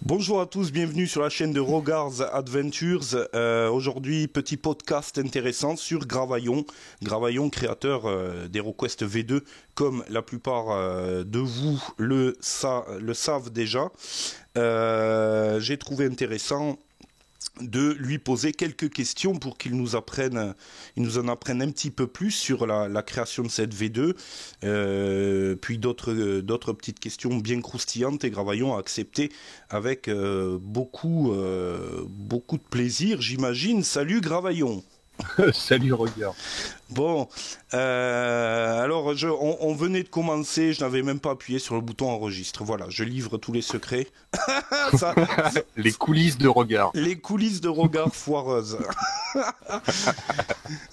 Bonjour à tous, bienvenue sur la chaîne de Rogar's Adventures. Aujourd'hui, petit podcast intéressant sur Gravaillon. Gravaillon, créateur d'HeroQuest V2, comme la plupart de vous le savent déjà. J'ai trouvé intéressant de lui poser quelques questions pour qu'il nous en apprenne un petit peu plus sur la création de cette V2, puis d'autres petites questions bien croustillantes, et Gravaillon a accepté avec beaucoup de plaisir, j'imagine. Salut Gravaillon. Salut, regarde. Bon, alors on venait de commencer, je n'avais même pas appuyé sur le bouton enregistre. Voilà, je livre tous les secrets. ça, Les coulisses de regard. Les coulisses de regard foireuses.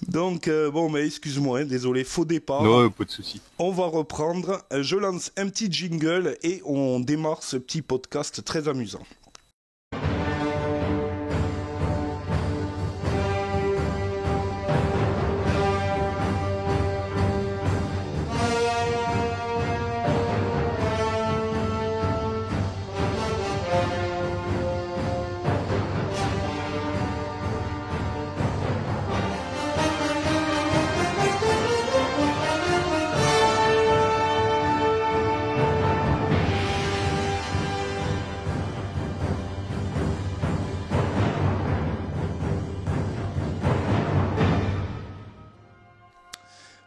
Donc, bon, mais excuse-moi, hein, désolé, faux départ. Non, pas de souci. On va reprendre. Je lance un petit jingle et on démarre ce petit podcast très amusant.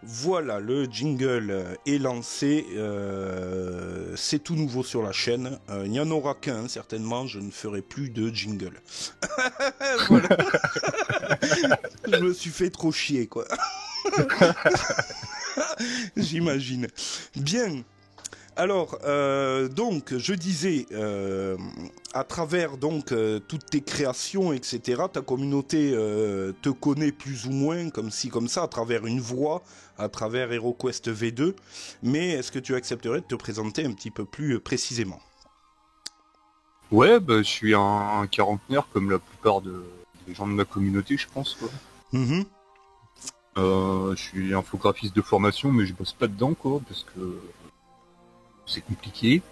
Voilà, le jingle est lancé, c'est tout nouveau sur la chaîne, il n'y en aura qu'un certainement, je ne ferai plus de jingle. Voilà. Je me suis fait trop chier quoi. J'imagine. Bien. Alors, donc, je disais, à travers donc toutes tes créations, etc., ta communauté te connaît plus ou moins, comme ci, comme ça, à travers une voix, à travers HeroQuest V2, mais est-ce que tu accepterais de te présenter un petit peu plus précisément ? Ouais, bah, je suis un quarantenaire comme la plupart des gens de ma communauté, je pense, quoi. Mhm. Je suis infographiste de formation, mais je bosse pas dedans, quoi, parce que c'est compliqué.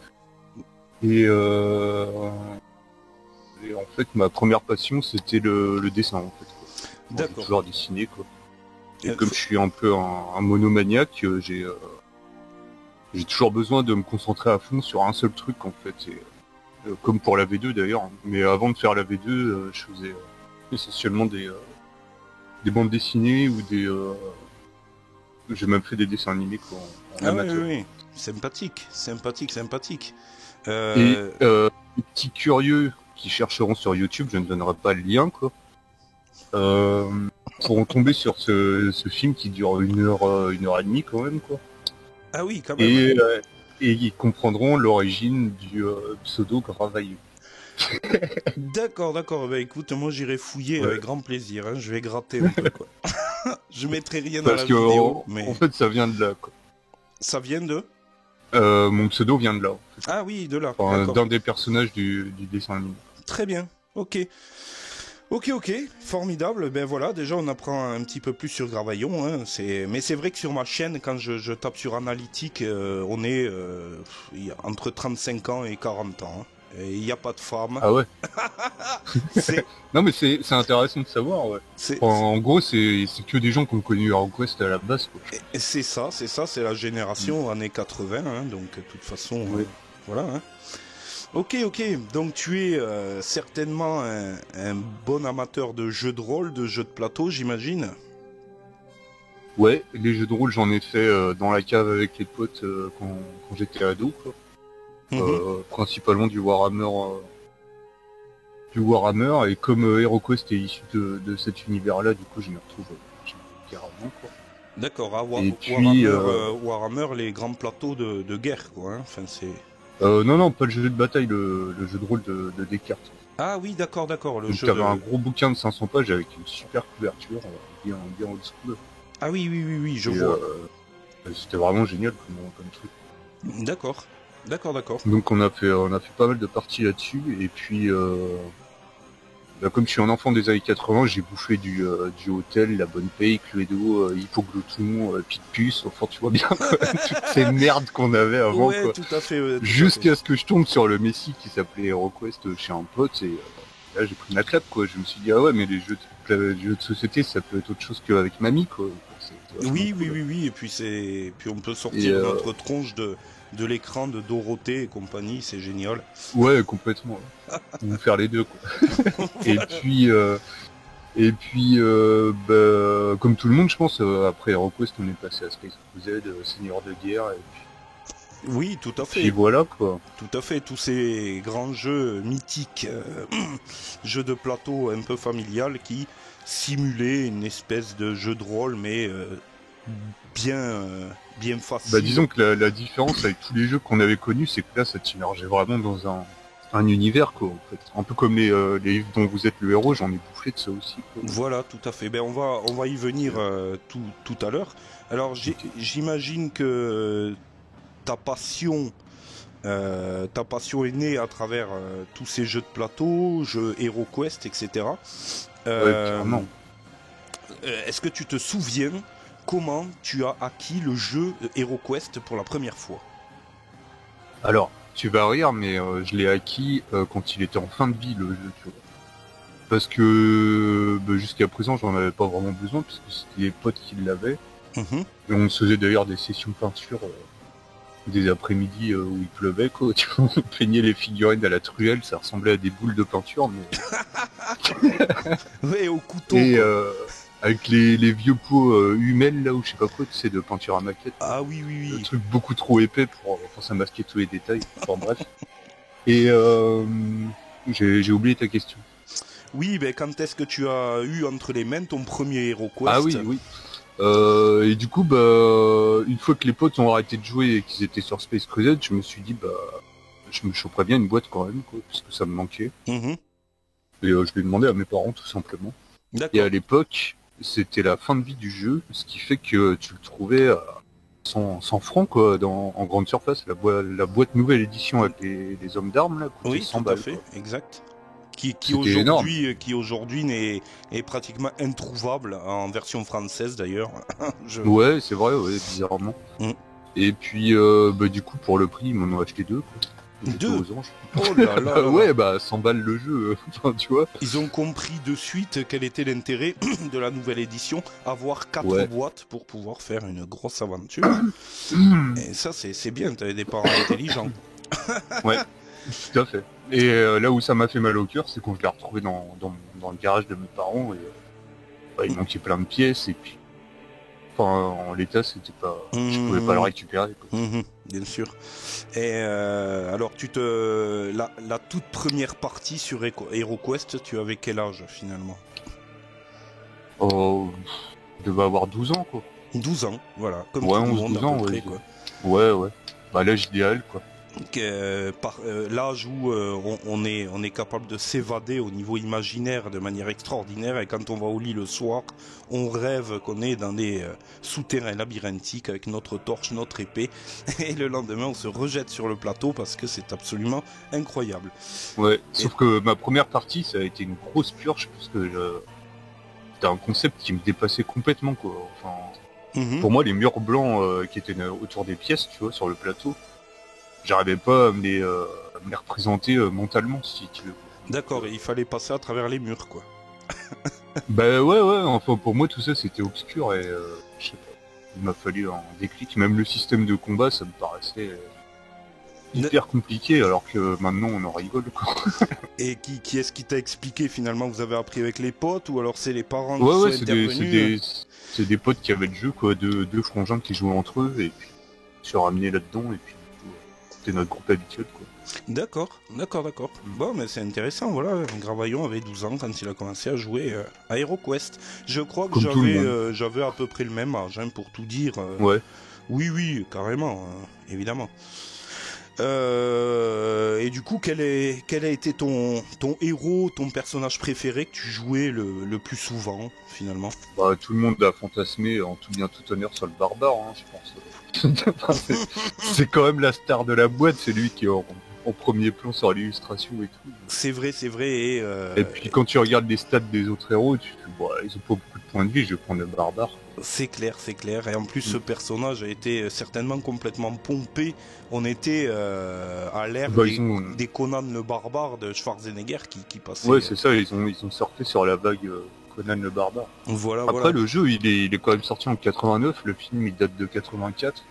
Et en fait, ma première passion, c'était le dessin, en fait, quoi. J'ai D'accord. toujours dessiné, quoi. Et comme je suis un peu un monomaniaque, j'ai toujours besoin de me concentrer à fond sur un seul truc, en fait. Et, comme pour la V2 d'ailleurs. Mais avant de faire la V2, je faisais essentiellement des bandes dessinées ou j'ai même fait des dessins animés, quoi, en Ah oui, amateur. oui, oui. Sympathique. Et les petits curieux qui chercheront sur YouTube, je ne donnerai pas le lien, quoi, pourront tomber sur ce film qui dure une heure et demie quand même, quoi. Ah oui, quand même. Et ils comprendront l'origine du pseudo Gravailleux. D'accord. Bah écoute, moi j'irai fouiller avec grand plaisir. Hein. Je vais gratter un peu quoi. Je mettrai rien dans Parce la que vidéo, mais en fait, ça vient de là, quoi. ça vient de. Mon pseudo vient de là. Ah oui, de là. Enfin, D'accord. d'un des personnages du dessin animé. Très bien. Ok. Formidable. Ben voilà, déjà on apprend un petit peu plus sur Gravaillon. Hein. Mais c'est vrai que sur ma chaîne, quand je tape sur analytique, on est entre 35 ans et 40 ans. Hein. Et il n'y a pas de femmes. Ah ouais. C'est, Non mais c'est intéressant de savoir, ouais. c'est, Enfin, en gros, c'est que des gens qui ont connu HeroQuest à la base, quoi. c'est ça, c'est la génération années 80, hein, donc de toute façon, Ouais. voilà. Hein. Ok, donc tu es certainement un bon amateur de jeux de rôle, de jeux de plateau, j'imagine. Ouais, les jeux de rôle, j'en ai fait dans la cave avec les potes quand j'étais ado, quoi. Mhm. Principalement du Warhammer, et comme HeroQuest est issu de cet univers-là, du coup, je m'y retrouve carrément, quoi. D'accord, Et puis, Warhammer, les grands plateaux de guerre, quoi. Hein. Enfin, c'est... non, pas le jeu de bataille, le jeu de rôle de Descartes. Ah oui, d'accord, le Donc jeu t'avais de... un gros bouquin de 500 pages avec une super couverture, bien old school. Ah oui, je Et vois. c'était vraiment génial comme truc. D'accord. Donc on a fait pas mal de parties là-dessus, et puis comme je suis un enfant des années 80, j'ai bouffé du Hôtel, La Bonne Paye, Cluedo, Hippoglouton, Picpus, enfin tu vois bien quoi, toutes ces merdes qu'on avait avant Ouais, quoi. tout à fait. Ouais, Jusqu'à ce que je tombe sur le Messi qui s'appelait HeroQuest chez un pote et là j'ai pris ma claque quoi. Je me suis dit ah ouais mais les jeux de société ça peut être autre chose qu'avec mamie quoi. C'est oui, cool. oui, et puis on peut sortir Et notre tronche de l'écran de Dorothée et compagnie, c'est génial. ouais complètement. On va faire les deux quoi. Et puis comme tout le monde je pense après HeroQuest on est passé à Space Crusade, Seigneur de Guerre et Oui, tout à puis fait. voilà quoi. Tout à fait, tous ces grands jeux mythiques, jeux de plateau un peu familial qui simulaient une espèce de jeu de rôle, mais bien facile. Bah disons que la différence avec tous les jeux qu'on avait connus, c'est que là ça t'immergeait vraiment dans un univers quoi en fait. Un peu comme les livres dont vous êtes le héros, j'en ai bouffé de ça aussi quoi. Voilà, tout à fait. Ben on va y venir tout à l'heure. Alors j'imagine que ta passion est née à travers tous ces jeux de plateau, jeux HeroQuest, etc. Ouais, clairement. Est-ce que tu te souviens comment tu as acquis le jeu HeroQuest pour la première fois? Alors, tu vas rire, mais je l'ai acquis quand il était en fin de vie le jeu, tu vois. Parce que jusqu'à présent, j'en avais pas vraiment besoin, puisque c'était des potes qui l'avaient. Mhm. Et on se faisait d'ailleurs des sessions peinture des après-midi où il pleuvait, quoi. Tu vois, on peignait les figurines à la truelle, ça ressemblait à des boules de peinture, mais... Ouais, au couteau. Et quoi. avec les vieux pots humels, là, ou je sais pas quoi, tu sais, de peinture à maquette. Ah oui, oui, Le oui. truc beaucoup trop épais pour ça masquer tous les détails. Enfin bref. Et j'ai oublié ta question. Oui, ben quand est-ce que tu as eu entre les mains ton premier HeroQuest? Ah oui, oui. Et du coup, une fois que les potes ont arrêté de jouer et qu'ils étaient sur Space Crusade, je me suis dit, je me choperais bien une boîte quand même, quoi, parce que ça me manquait. Mhm. Et je l'ai demandé à mes parents, tout simplement. Et D'accord. à l'époque, c'était la fin de vie du jeu, ce qui fait que tu le trouvais à 100 francs, quoi, en grande surface. La boîte nouvelle édition avec les hommes d'armes, là, coûtait Oui, 100 tout à balles, fait, quoi. exact. Qui aujourd'hui est pratiquement introuvable en version française d'ailleurs. Ouais, c'est vrai, ouais, bizarrement. Mm. Et puis, du coup, pour le prix, ils m'en ont acheté deux, quoi. Ils étaient Deux. aux anges. Oh là là. Ouais, 100 balles le jeu, enfin, tu vois. Ils ont compris de suite quel était l'intérêt de la nouvelle édition, avoir 4 Ouais. boîtes pour pouvoir faire une grosse aventure. Et ça, c'est bien, t'avais des parents intelligents. Ouais, tout à fait. Et là où ça m'a fait mal au cœur, c'est quand je l'ai retrouvé dans le garage de mes parents, et il manquait plein de pièces, et puis... Enfin, en l'état, c'était pas... Je pouvais pas le récupérer, quoi. Bien sûr. Et alors, la toute première partie sur HeroQuest, tu avais quel âge finalement? Oh, je devais avoir 12 ans, quoi. 12 ans, voilà, comme Ouais, tout le 11, monde 12 à ans, peu près, ouais. quoi. Ouais. L'âge idéal, quoi. L'âge où on est capable de s'évader au niveau imaginaire de manière extraordinaire, et quand on va au lit le soir, on rêve qu'on est dans des souterrains labyrinthiques avec notre torche, notre épée, et le lendemain on se rejette sur le plateau parce que c'est absolument incroyable. Ouais, sauf que ma première partie, ça a été une grosse purge, parce que c'était un concept qui me dépassait complètement, quoi. Enfin, pour moi, les murs blancs qui étaient autour des pièces, tu vois, sur le plateau, j'arrivais pas à me les représenter mentalement, si tu veux. D'accord, et il fallait passer à travers les murs, quoi. Ouais, enfin pour moi tout ça c'était obscur et je sais pas, il m'a fallu un déclic, même le système de combat ça me paraissait hyper compliqué alors que maintenant on en rigole, quoi. Et qui est-ce qui t'a expliqué finalement? Vous avez appris avec les potes ou alors c'est les parents qui Ouais, sont intervenus? c'est des potes qui avaient le jeu, quoi, deux frangins qui jouaient entre eux et puis je suis ramené là-dedans et puis du coup, c'était notre groupe habituel, quoi. D'accord. Bon, mais c'est intéressant, voilà. Gravaillon avait 12 ans quand il a commencé à jouer à HeroQuest. Je crois que j'avais à peu près le même âge, hein, pour tout dire. Ouais. Oui, carrément, évidemment. Et du coup, quel a été ton héros, ton personnage préféré que tu jouais le plus souvent, finalement? Tout le monde a fantasmé en tout bien tout honneur sur le barbare, hein, je pense. C'est quand même la star de la boîte, c'est lui qui en premier plan sur l'illustration et tout. C'est vrai, et Et puis quand tu regardes les stats des autres héros, tu te dis, bon, ils ont pas beaucoup de points de vie, je vais prendre le barbare. c'est clair. Et en plus, ce personnage a été certainement complètement pompé. On était à l'ère des Conan le barbare de Schwarzenegger qui passait. Ouais, c'est ça, ils ont sorti sur la vague Conan le barbare. Voilà, Après, le jeu, il est quand même sorti en 89, le film, il date de 84.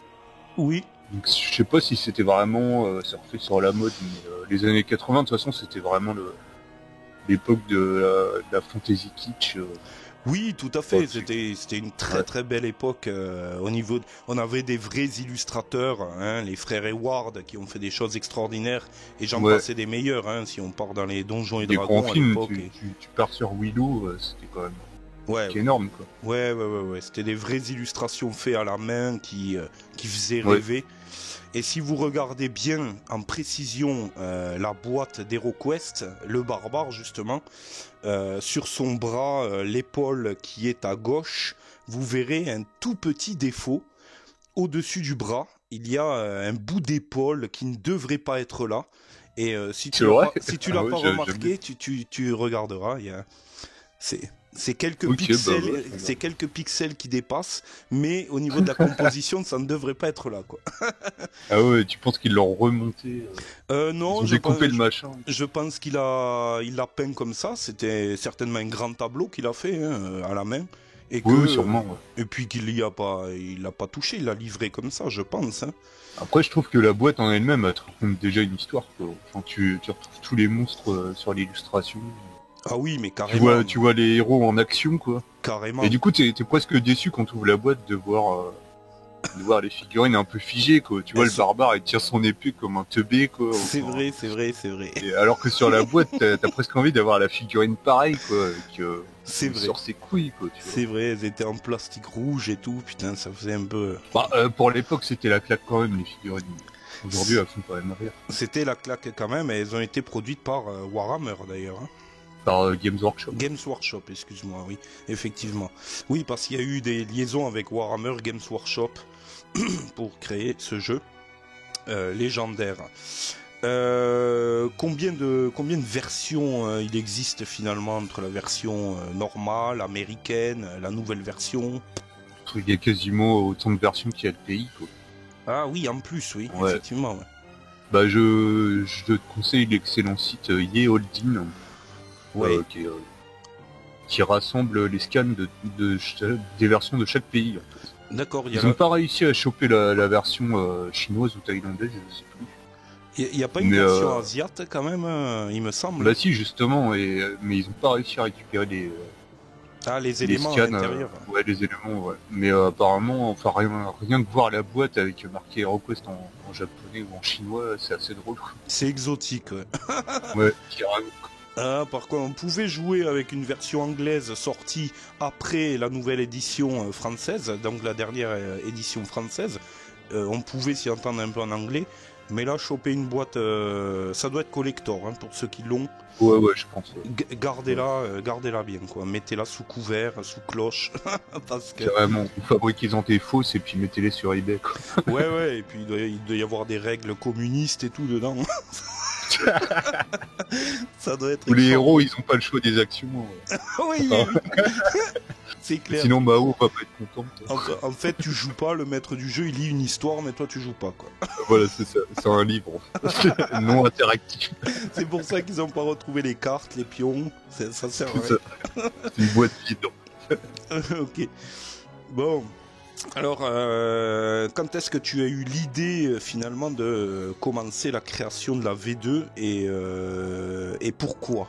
Oui. Donc, je sais pas si c'était vraiment surfé sur la mode, mais les années 80, de toute façon, c'était vraiment l'époque de la fantasy kitsch. Oui, tout à fait. C'était une très belle époque au niveau. On avait des vrais illustrateurs, hein, les frères Hayward qui ont fait des choses extraordinaires, et j'en passais des meilleurs. Hein, si on part dans les Donjons et Dragons à l'époque. Tu pars sur Willow, c'était quand même énorme, quoi. Ouais. C'était des vraies illustrations faites à la main qui faisaient rêver. Et si vous regardez bien en précision la boîte d'HeroQuest, le barbare justement, sur son bras, l'épaule qui est à gauche, vous verrez un tout petit défaut. Au-dessus du bras, il y a un bout d'épaule qui ne devrait pas être là. Et si tu l'as pas remarqué, tu regarderas. C'est quelques pixels, c'est quelques pixels qui dépassent, mais au niveau de la composition, ça ne devrait pas être là, quoi. Ah ouais, tu penses qu'ils l'ont remonté Non, j'ai coupé le machin. Je pense il l'a peint comme ça. C'était certainement un grand tableau qu'il a fait à la main, et oui, sûrement. Ouais. Et puis il l'a pas touché, il l'a livré comme ça, je pense. Hein. Après, je trouve que la boîte en elle-même elle te raconte déjà une histoire, quoi. Enfin, tu retrouves tous les monstres sur l'illustration. Ah oui, mais carrément. Tu vois les héros en action, quoi. Carrément. Et du coup, t'es presque déçu quand tu ouvres la boîte de voir les figurines un peu figées, quoi. Tu vois, le barbare, il tire son épée comme un teubé, quoi. C'est vrai. Et alors que sur la boîte, t'as presque envie d'avoir la figurine pareille, quoi. C'est vrai. Sur ses couilles, quoi. C'est vrai, elles étaient en plastique rouge et tout. Putain, ça faisait un peu... pour l'époque, c'était la claque quand même, les figurines. Aujourd'hui, elles font quand même rire. C'était la claque quand même, et elles ont été produites par Warhammer, d'ailleurs. Hein. Par Games Workshop. Games Workshop, excuse-moi, oui, effectivement. Oui, parce qu'il y a eu des liaisons avec Warhammer Games Workshop pour créer ce jeu légendaire. Combien de versions il existe finalement entre la version normale, américaine, la nouvelle version? Il y a quasiment autant de versions qu'il y a de pays, quoi. Ah oui, en plus, oui, effectivement. Ouais. Bah je te conseille l'excellent site Yeholdin. Qui rassemble les scans des versions de chaque pays. En fait. D'accord. Ils n'ont pas réussi à choper la version chinoise ou thaïlandaise, je sais plus. Il n'y a pas une version asiate quand même, il me semble. Bah si, justement, mais ils n'ont pas réussi à récupérer les éléments scans, à l'intérieur. Les éléments, ouais. Mais apparemment, enfin rien que voir la boîte avec marqué HeroQuest en japonais ou en chinois, c'est assez drôle. C'est exotique, ouais. Ouais, carrément. Par contre, on pouvait jouer avec une version anglaise sortie après la nouvelle édition française, donc la dernière édition française. On pouvait s'y entendre un peu en anglais, mais là, choper une boîte, ça doit être collector hein, pour ceux qui l'ont. Ouais, je pense. Gardez-la bien, quoi. Mettez-la sous couvert, sous cloche, parce que. Carrément, fabriquez-en des fausses et puis mettez-les sur eBay, quoi. Ouais, et puis il doit y avoir des règles communistes et tout dedans. Ça doit être. Les héros, ils ont pas le choix des actions. Oui. C'est clair. Sinon, Mao va pas être content. En fait, tu joues pas, le maître du jeu, il lit une histoire, mais toi, tu joues pas, quoi. Voilà, c'est ça. C'est un livre non interactif. C'est pour ça qu'ils ont pas retrouvé les cartes, les pions. Ça sert à rien. C'est une boîte vide. Ok. Bon. Alors, quand est-ce que tu as eu l'idée finalement de commencer la création de la V2 et pourquoi?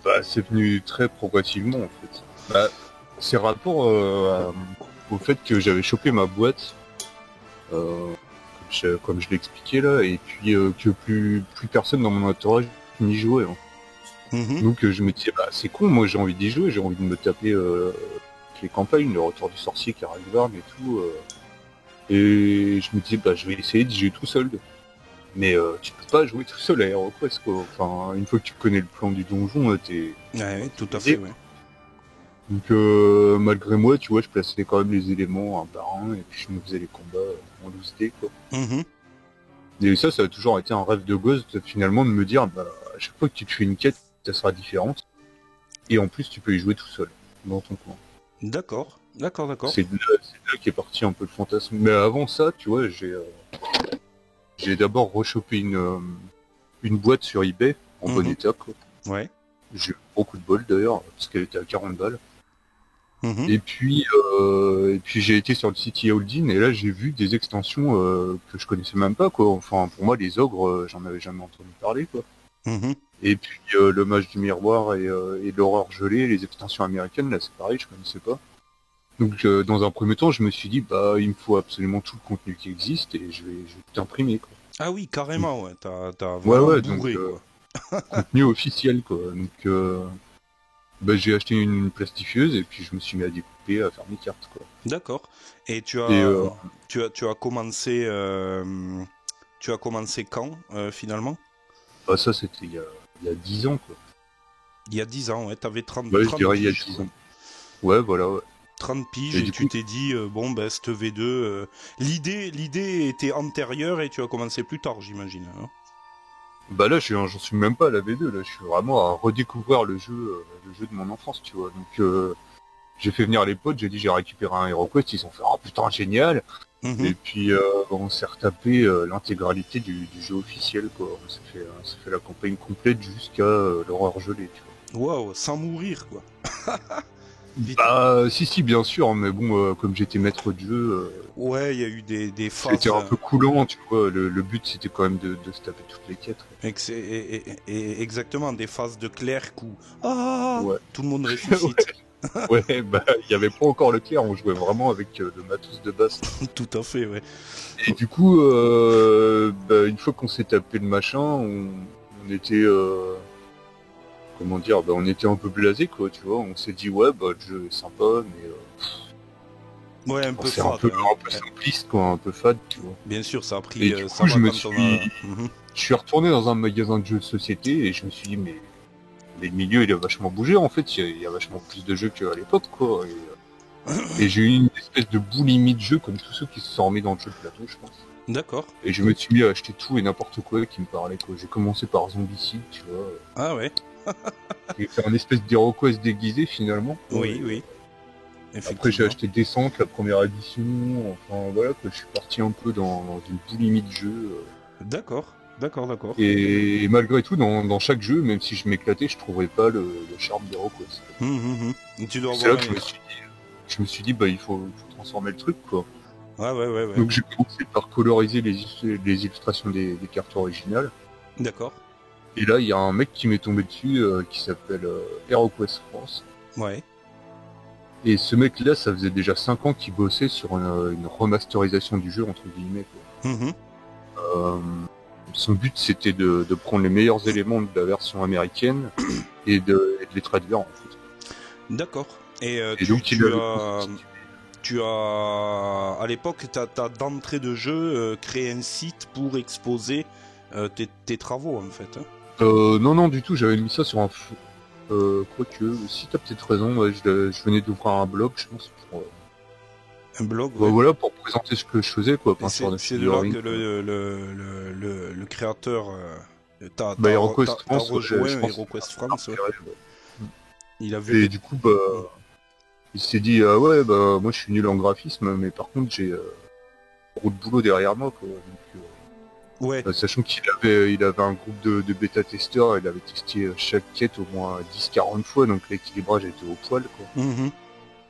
Bah, c'est venu très progressivement en fait. Bah, c'est rapport au fait que j'avais chopé ma boîte, comme je l'ai expliqué là, et puis que plus personne dans mon entourage n'y jouait. Hein. Donc je me disais, bah c'est con, moi j'ai envie d'y jouer, j'ai envie de me taper les campagnes, le retour du sorcier, Caravan et tout. Et je me disais, bah je vais essayer d'y jouer tout seul. Mais tu peux pas jouer tout seul à HeroQuest, quoi. Enfin, une fois que tu connais le plan du donjon, t'es... Ouais, tout à fait, ouais. Donc malgré moi, tu vois, je plaçais quand même les éléments un par un, et puis je me faisais les combats en loose-dé, quoi. Et ça a toujours été un rêve de gosse, finalement, de me dire, bah, à chaque fois que tu te fais une quête, ça sera différente. Et en plus, tu peux y jouer tout seul, dans ton coin. D'accord. C'est de là qu'est parti un peu le fantasme. Mais avant ça, tu vois, j'ai d'abord rechopé une boîte sur eBay, en bon état, quoi. Ouais. J'ai eu beaucoup de bol, d'ailleurs, parce qu'elle était à 40 balles. Mhm. Et puis j'ai été sur le site Holding et là j'ai vu des extensions que je connaissais même pas, quoi. Enfin, pour moi, les ogres, j'en avais jamais entendu parler, quoi. Mhm. Et puis le mage du miroir et l'horreur gelée, les extensions américaines, là c'est pareil, je connaissais pas. Donc dans un premier temps, je me suis dit, bah il me faut absolument tout le contenu qui existe et je vais tout imprimer, quoi. Ah oui, carrément, ouais. T'as Ouais, vraiment ouais, bourré, donc quoi. contenu officiel, quoi. Donc bah, j'ai acheté une plastifieuse et puis je me suis mis à découper, à faire mes cartes, quoi. D'accord. Et Et tu as commencé quand, finalement? bah, ça c'était il y a 10 ans, quoi. Il y a 10 ans, ouais. T'avais Ouais, je 30 dirais il y a piges, 10 quoi. ans. Ouais, voilà, ouais. 30 piges Et et du tu coup, t'es dit, bon, ben, cette V2... l'idée était antérieure et tu as commencé plus tard, j'imagine. Hein. bah là, j'en suis même pas à la V2, là, je suis vraiment à redécouvrir le jeu de mon enfance, tu vois. Donc, j'ai fait venir les potes, j'ai dit j'ai récupéré un HeroQuest, ils ont fait oh putain génial. Mhm. Et puis on s'est retapé l'intégralité du jeu officiel, quoi. On s'est fait la campagne complète jusqu'à l'horreur gelée, tu Waouh, sans mourir, quoi. vois. Bah si bien sûr, mais bon comme j'étais maître de jeu, Ouais, il y a eu des c'était phases... un peu coulant, tu vois. Le but c'était quand même de se taper toutes les quêtes. et exactement, des phases de clerc où... Ah, Ouais. tout le monde ressuscite. Ouais, bah il y avait pas encore le clair, on jouait vraiment avec le matos de base. Tout à fait, ouais. Et du coup, bah, une fois qu'on s'est tapé le machin, on était, comment dire, bah, on était un peu blasé, quoi, tu vois. On s'est dit ouais, bah le jeu est sympa, mais Ouais, un peu c'est fade. un peu simpliste, quoi, un peu fade, tu vois. Bien sûr, ça a pris... Et du ça coup, va quand on a... Mhm. je suis retourné dans un magasin de jeux de société et je me suis dit mais le milieu il a vachement bougé en fait, il y a vachement plus de jeux qu'à l'époque, quoi. Et j'ai eu une espèce de boulimie de jeux comme tous ceux qui se sont remis dans le jeu de plateau, je pense. D'accord. Et je me suis mis à acheter tout et n'importe quoi qui me parlait, quoi. J'ai commencé par Zombicide, tu vois. Ah ouais. J'ai fait un espèce d'HeroQuest déguisé finalement, quoi. Oui, oui. Après j'ai acheté Descente, la première édition, enfin voilà, que je suis parti un peu dans une boulimie de jeux. D'accord. Et malgré tout, dans chaque jeu, même si je m'éclatais, je trouvais pas le charme d'HeroQuest. Tu dois C'est là avoir... que je me suis dit, bah il faut transformer le truc, quoi. Ouais. Donc j'ai commencé par coloriser les illustrations des cartes originales. D'accord. Et là, il y a un mec qui m'est tombé dessus qui s'appelle HeroQuest France. Ouais. Et ce mec-là, ça faisait déjà 5 ans qu'il bossait sur une remasterisation du jeu, entre guillemets, quoi. Euh, son but, c'était de prendre les meilleurs éléments de la version américaine et de les traduire, en fait. D'accord. Et, donc, tu as... À l'époque, t'as d'entrée de jeu créé un site pour exposer tes travaux, en fait. Hein. non, du tout, j'avais mis ça sur un... quoique, si t'as peut-être raison, ouais, je venais d'ouvrir un blog, je pense, pour... Un blog, bah, ouais. voilà, pour présenter ce que je faisais, quoi. C'est de là que le créateur t'a HeroQuest France, rejoint, je pense, HeroQuest France, ouais. ouais. Il a vu Et du coup, bah, il s'est dit, ah ouais, bah, moi je suis nul en graphisme, mais par contre j'ai trop de boulot derrière moi, quoi. Donc, ouais. sachant il avait un groupe de bêta-testeurs, il avait testé chaque quête au moins 10-40 fois, donc l'équilibrage était au poil, quoi.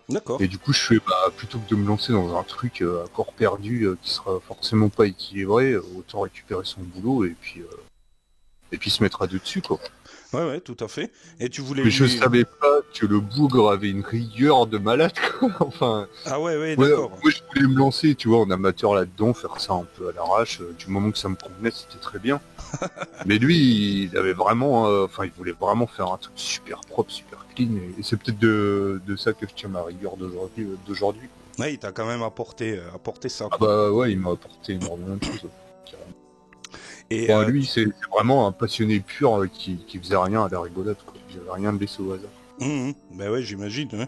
D'accord. Et du coup, je fais, bah, plutôt que de me lancer dans un truc à corps perdu qui sera forcément pas équilibré, autant récupérer son boulot et puis se mettre à deux dessus, quoi. Ouais, tout à fait. Et tu voulais Mais je savais pas que le bougre avait une rigueur de malade, quoi. Enfin. Ah ouais, d'accord. Moi, je voulais me lancer, tu vois, en amateur là-dedans, faire ça un peu à l'arrache. Du moment que ça me convenait, c'était très bien. Mais lui, il avait vraiment, il voulait vraiment faire un truc super propre, super clean. Et c'est peut-être de ça que je tiens ma rigueur d'aujourd'hui. Ouais, il t'a quand même apporté ça. Ah bah ouais, il m'a apporté énormément de choses. Et lui, c'est vraiment un passionné pur qui faisait rien à la rigolade, quoi. J'avais rien de laissé au hasard. Bah ouais, j'imagine. Hein.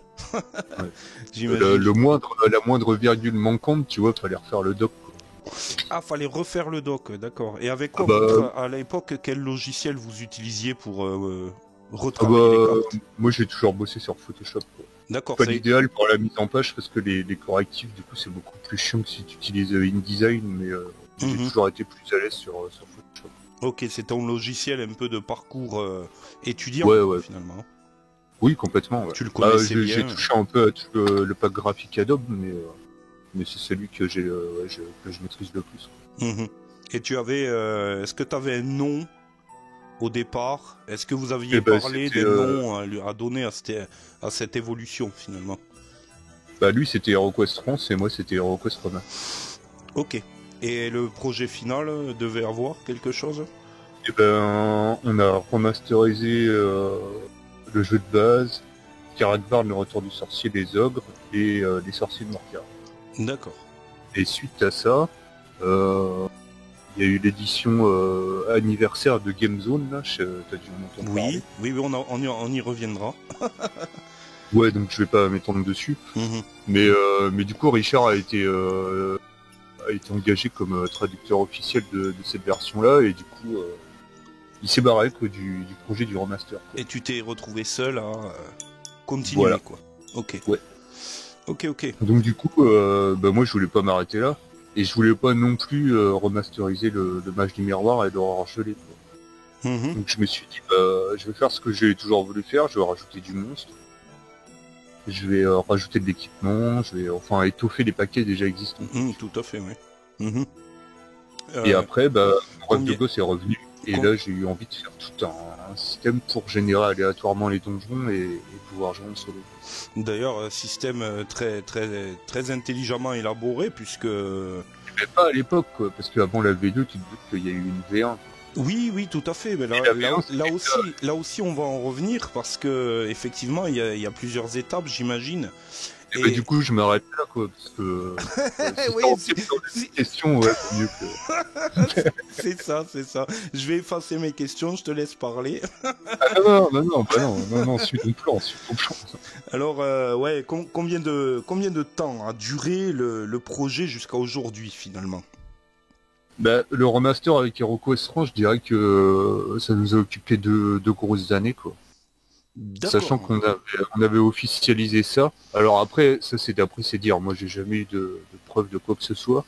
Ouais. J'imagine. La moindre virgule manquante, tu vois, fallait refaire le doc, quoi. Ah, fallait refaire le doc, d'accord. Et avec quoi, à l'époque, quel logiciel vous utilisiez pour retravailler les cartes? Moi, j'ai toujours bossé sur Photoshop, quoi. D'accord. Pas l'idéal pour la mise en page parce que les correctifs, du coup, c'est beaucoup plus chiant que si tu utilises InDesign, mais j'ai toujours été plus à l'aise sur Photoshop. Ok, c'est ton logiciel un peu de parcours étudiant, ouais. finalement. Oui, complètement. Ouais. Tu le connaissais bien. J'ai touché un peu à tout le pack graphique Adobe, mais c'est celui que je maîtrise le plus. Et tu avais, est-ce que tu avais un nom au départ? Est-ce que vous aviez parlé des noms à donner à cette évolution finalement? Bah lui c'était HeroQuest France et moi c'était HeroQuest Romain. Ok. Et le projet final devait avoir quelque chose? Et ben on a remasterisé le jeu de base, Karakvar, le retour du sorcier, des ogres et les sorciers de Morcar. D'accord. Et suite à ça, il y a eu l'édition anniversaire de Gamezone, là, t'as dû en entendre parler. Oui, on y reviendra. Ouais, donc je vais pas m'étendre dessus. Mais du coup, Richard a été engagé comme traducteur officiel de cette version-là, et du coup, il s'est barré quoi, du projet du remaster. Quoi. Et tu t'es retrouvé seul à continuer, quoi. Ok. Ouais. Ok. Donc du coup, moi je voulais pas m'arrêter là. Et je voulais pas non plus remasteriser le Mage du Miroir et l'Aurore Gelée. Donc je me suis dit, je vais faire ce que j'ai toujours voulu faire, je vais rajouter du monstre. Je vais rajouter de l'équipement, je vais enfin étoffer les paquets déjà existants. Tout à fait, oui. Et après, Rêve de Gosse est revenu. Et là, j'ai eu envie de faire tout un système pour générer aléatoirement les donjons et pouvoir jouer en solo. D'ailleurs, système très intelligemment élaboré, puisque... Mais pas à l'époque, quoi, parce qu'avant la V2, tu te doutes qu'il y a eu une V1. Oui, tout à fait. Mais là aussi, on va en revenir, parce que effectivement, il y a plusieurs étapes, j'imagine. Et du coup, je m'arrête là, quoi, parce que... c'est question, ouais, c'est mieux que... c'est ça. Je vais effacer mes questions, je te laisse parler. non, suis ton plan. Alors, combien de temps a duré le projet jusqu'à aujourd'hui, finalement? Le remaster avec HeroQuest France, je dirais que ça nous a occupé deux grosses années, quoi. Sachant qu'on avait officialisé ça. Alors après, ça c'est d'après c'est dire. Moi j'ai jamais eu de preuve de quoi que ce soit.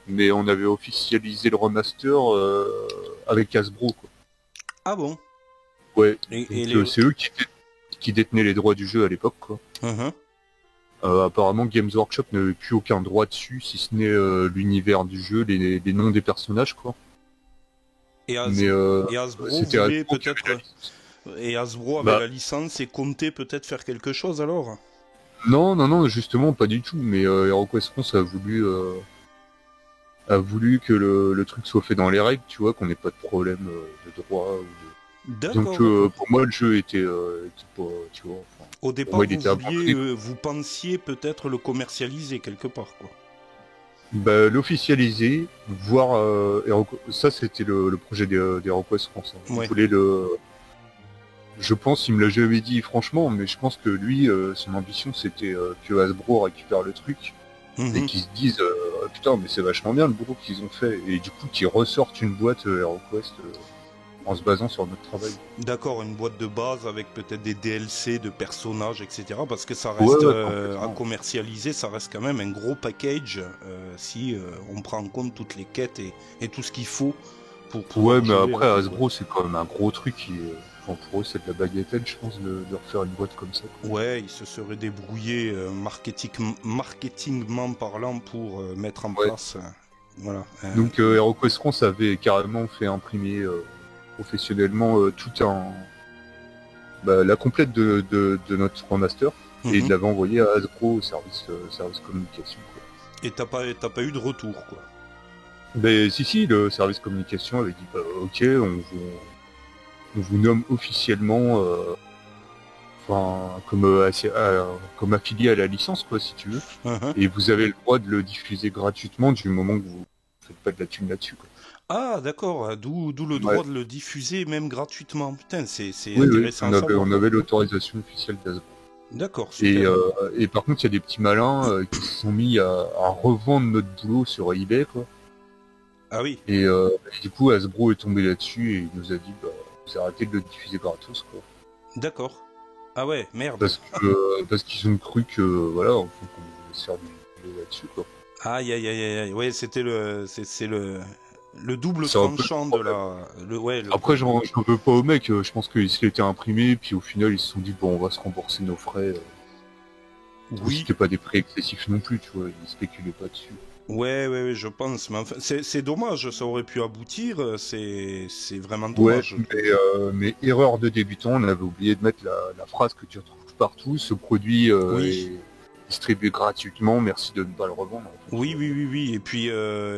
Mais on avait officialisé le remaster avec Hasbro, quoi. Ah bon? Ouais. C'est eux qui détenaient les droits du jeu à l'époque, quoi. Apparemment Games Workshop n'avait plus aucun droit dessus, si ce n'est l'univers du jeu, les noms des personnages, quoi. Et Hasbro voulait peut-être... Et Hasbro avait la licence et comptait peut-être faire quelque chose alors? Non, justement pas du tout. Mais HeroQuest France a voulu que le truc soit fait dans les règles, tu vois, qu'on n'ait pas de problème de droit. Donc pour moi le jeu était pas, tu vois. Enfin, au départ vous pensiez peut-être le commercialiser quelque part, quoi. L'officialiser, voir ça c'était le projet d'HeroQuest France. Hein. Ouais. Il voulait je pense, il me l'a jamais dit franchement, mais je pense que lui, son ambition c'était que Hasbro récupère le truc et qu'ils se disent putain mais c'est vachement bien le boulot qu'ils ont fait et du coup qu'ils ressortent une boîte HeroQuest en se basant sur notre travail. D'accord, une boîte de base avec peut-être des DLC de personnages, etc. Parce que ça reste à commercialiser, ça reste quand même un gros package si on prend en compte toutes les quêtes et tout ce qu'il faut pour pouvoir mais après Hasbro c'est quand même un gros truc pour eux, c'est de la bagatelle, je pense, de refaire une boîte comme ça. Ouais, ils se seraient débrouillés marketingment parlant pour mettre en place. Voilà. Donc, HeroQuest France avait carrément fait imprimer professionnellement la complète de notre remaster et il l'avait envoyé à Hasbro au service communication. Quoi. Et t'as pas eu de retour, quoi? Si, le service communication avait dit ok, on vous nomme officiellement comme affilié à la licence, quoi, si tu veux. Et vous avez le droit de le diffuser gratuitement du moment que vous faites pas de la thune là-dessus, quoi. Ah, d'accord, d'où le droit de le diffuser même gratuitement. Putain, c'est intéressant. On avait l'autorisation officielle d'Hasbro. D'accord, super. Et par contre, il y a des petits malins qui se sont mis à revendre notre boulot sur eBay, quoi. Ah oui, Et du coup, Hasbro est tombé là-dessus et il nous a dit, bah, vous arrêtez de le diffuser gratos, quoi. d'accord. Ah ouais, merde. Parce qu'ils ont cru que, voilà, faut qu'on se serve du là-dessus, quoi. Aïe, aïe, aïe, aïe, aïe. Ouais, c'était c'est le double C'est un peu le tranchant de problème. ouais, Après, j'en veux pas au mec, je pense qu'il s'est été imprimé, puis au final, ils se sont dit, bon, on va se rembourser nos frais. oui, C'était pas des prix excessifs non plus, tu vois, ils spéculaient pas dessus. ouais, ouais, ouais, je pense. Mais enfin, c'est dommage, ça aurait pu aboutir. C'est vraiment Ouais, dommage, je trouve. mais erreur de débutant, on avait oublié de mettre la phrase que tu retrouves partout. Ce produit Oui, est distribué gratuitement, merci de ne pas le revendre. En fait, tu oui, vois. oui, oui, oui.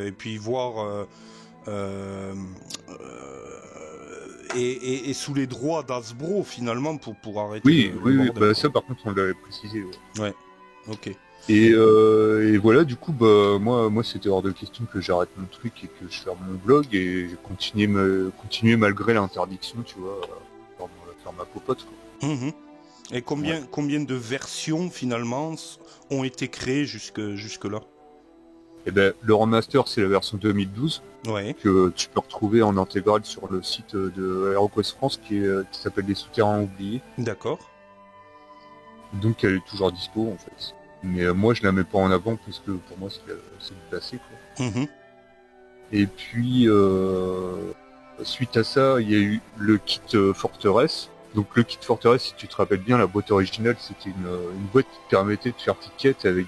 Et puis voir. Euh, et sous les droits d'Hasbro finalement pour arrêter Oui, le oui, oui, bordel bah quoi. ça par contre on l'avait précisé. Ouais. Ouais, ok. Et voilà, du coup, bah moi c'était hors de question que j'arrête mon truc et que je ferme mon blog et j'ai continué malgré l'interdiction, tu vois, faire ma popote. Quoi. Mhm. Et Ouais. combien de versions finalement ont été créées jusque là? Et ben le remaster c'est la version 2012 Ouais, que tu peux retrouver en intégrale sur le site de HeroQuest France qui s'appelle Les Souterrains Oubliés. d'accord. Donc elle est toujours dispo en fait. Mais moi je la mets pas en avant parce que pour moi c'est du passé quoi. Mhm. Et puis suite à ça, il y a eu le kit Forteresse. Donc le kit Forteresse, si tu te rappelles bien, la boîte originale, c'était une boîte qui te permettait de faire tes quêtes avec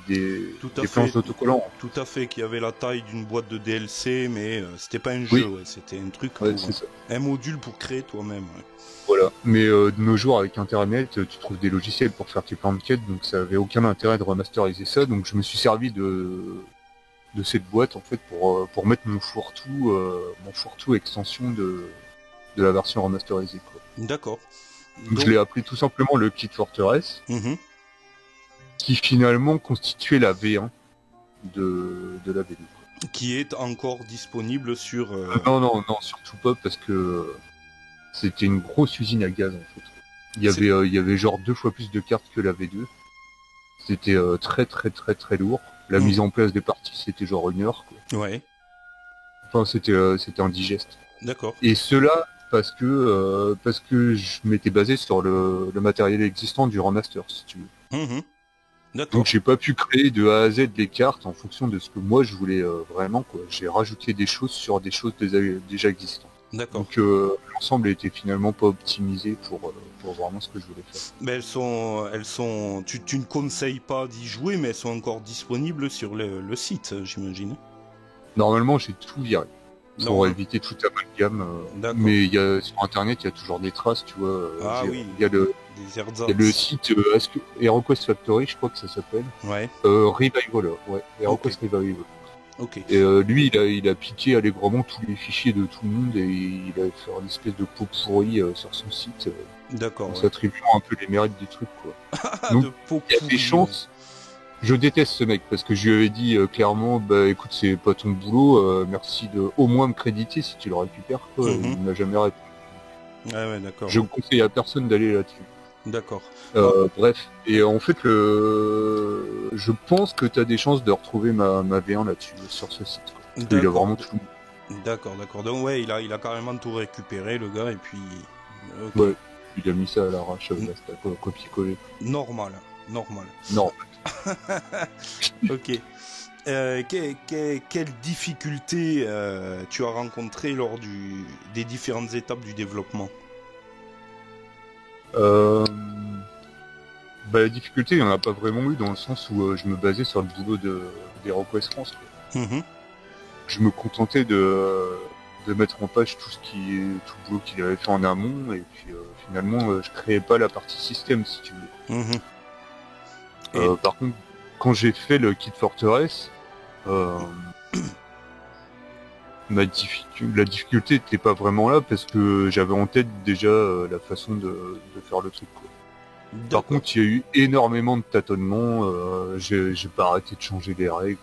Tout à des planches fait, d'autocollants. tout à fait. Qui avait la taille d'une boîte de DLC, mais c'était pas un jeu, Oui, ouais. C'était un truc ouais, pour c'est ça. un module pour créer toi-même. Ouais. Voilà. Mais de nos jours, avec Internet, tu trouves des logiciels pour faire tes plans de quête, donc ça avait aucun intérêt de remasteriser ça. Donc je me suis servi de cette boîte en fait pour mettre mon fourre-tout extension de la version remasterisée. Quoi. D'accord. Donc je Donc, l'ai appelé tout simplement le kit Fortress, mhm. qui finalement constituait la V1 de la V2. Qui est encore disponible sur. Non, non, non, surtout pas parce que c'était une grosse usine à gaz en fait. C'est. Il y avait genre 2 fois plus de cartes que la V2. C'était très très très très lourd. La mise Mhm. en place des parties c'était genre 1 heure. Quoi. Ouais, Enfin c'était indigeste. d'accord. Et cela parce que je m'étais basé sur le matériel existant du remaster si tu veux. Mhm. Donc D'accord. j'ai pas pu créer de A à Z des cartes en fonction de ce que moi je voulais vraiment quoi. J'ai rajouté des choses sur des choses déjà existantes. D'accord. Donc l'ensemble était finalement pas optimisé pour vraiment ce que je voulais faire. Mais elles sont. Tu ne conseilles pas d'y jouer, mais elles sont encore disponibles sur le site, j'imagine. Normalement j'ai tout viré pour Normal. éviter tout amalgame. D'accord. Mais sur internet il y a toujours des traces, tu vois. Ah oui, Il y a des il y a le ersatz. site HeroQuest Factory, je crois que ça s'appelle. Ouais. Revival, ouais, Ok. HeroQuest Revival. Ok. Et lui, il a piqué allègrement tous les fichiers de tout le monde et il a fait une espèce de pot pourri sur son site en D'accord. Ouais. s'attribuant un peu les mérites des trucs, quoi. Ah, Donc, de peau il y a des pourrie. Ouais. chances. Je déteste ce mec parce que je lui avais dit clairement, bah écoute, c'est pas ton boulot, merci de au moins me créditer si tu le récupères, quoi. Mhm. Il m'a jamais répondu. Ouais, ouais, d'accord. Je Ouais. conseille à personne d'aller là-dessus. D'accord. Bon. Bref, et en fait, je pense que tu as des chances de retrouver ma V1 là-dessus, sur ce site. Quoi. Parce qu'il a D'accord. vraiment tout. D'accord, d'accord. Donc ouais, il a carrément tout récupéré, le gars, et puis. Ok. Ouais, il a mis ça à l'arrache, là, c'était copier-coller. Normal. Normal. Non, Ok. Quelle difficulté tu as rencontré lors des différentes étapes du développement? euh, bah, la difficulté, il n'y en a pas vraiment eu dans le sens où je me basais sur le boulot d'HeroQuest France. Quoi. Mhm. Je me contentais de mettre en page tout le boulot qu'il avait fait en amont, et puis finalement, je créais pas la partie système, si tu veux. Mhm. Et Par contre, quand j'ai fait le kit Fortress, euh, la difficulté n'était pas vraiment là parce que j'avais en tête déjà la façon de faire le truc. Quoi. Par d'accord. contre, il y a eu énormément de tâtonnements. J'ai pas arrêté de changer les règles.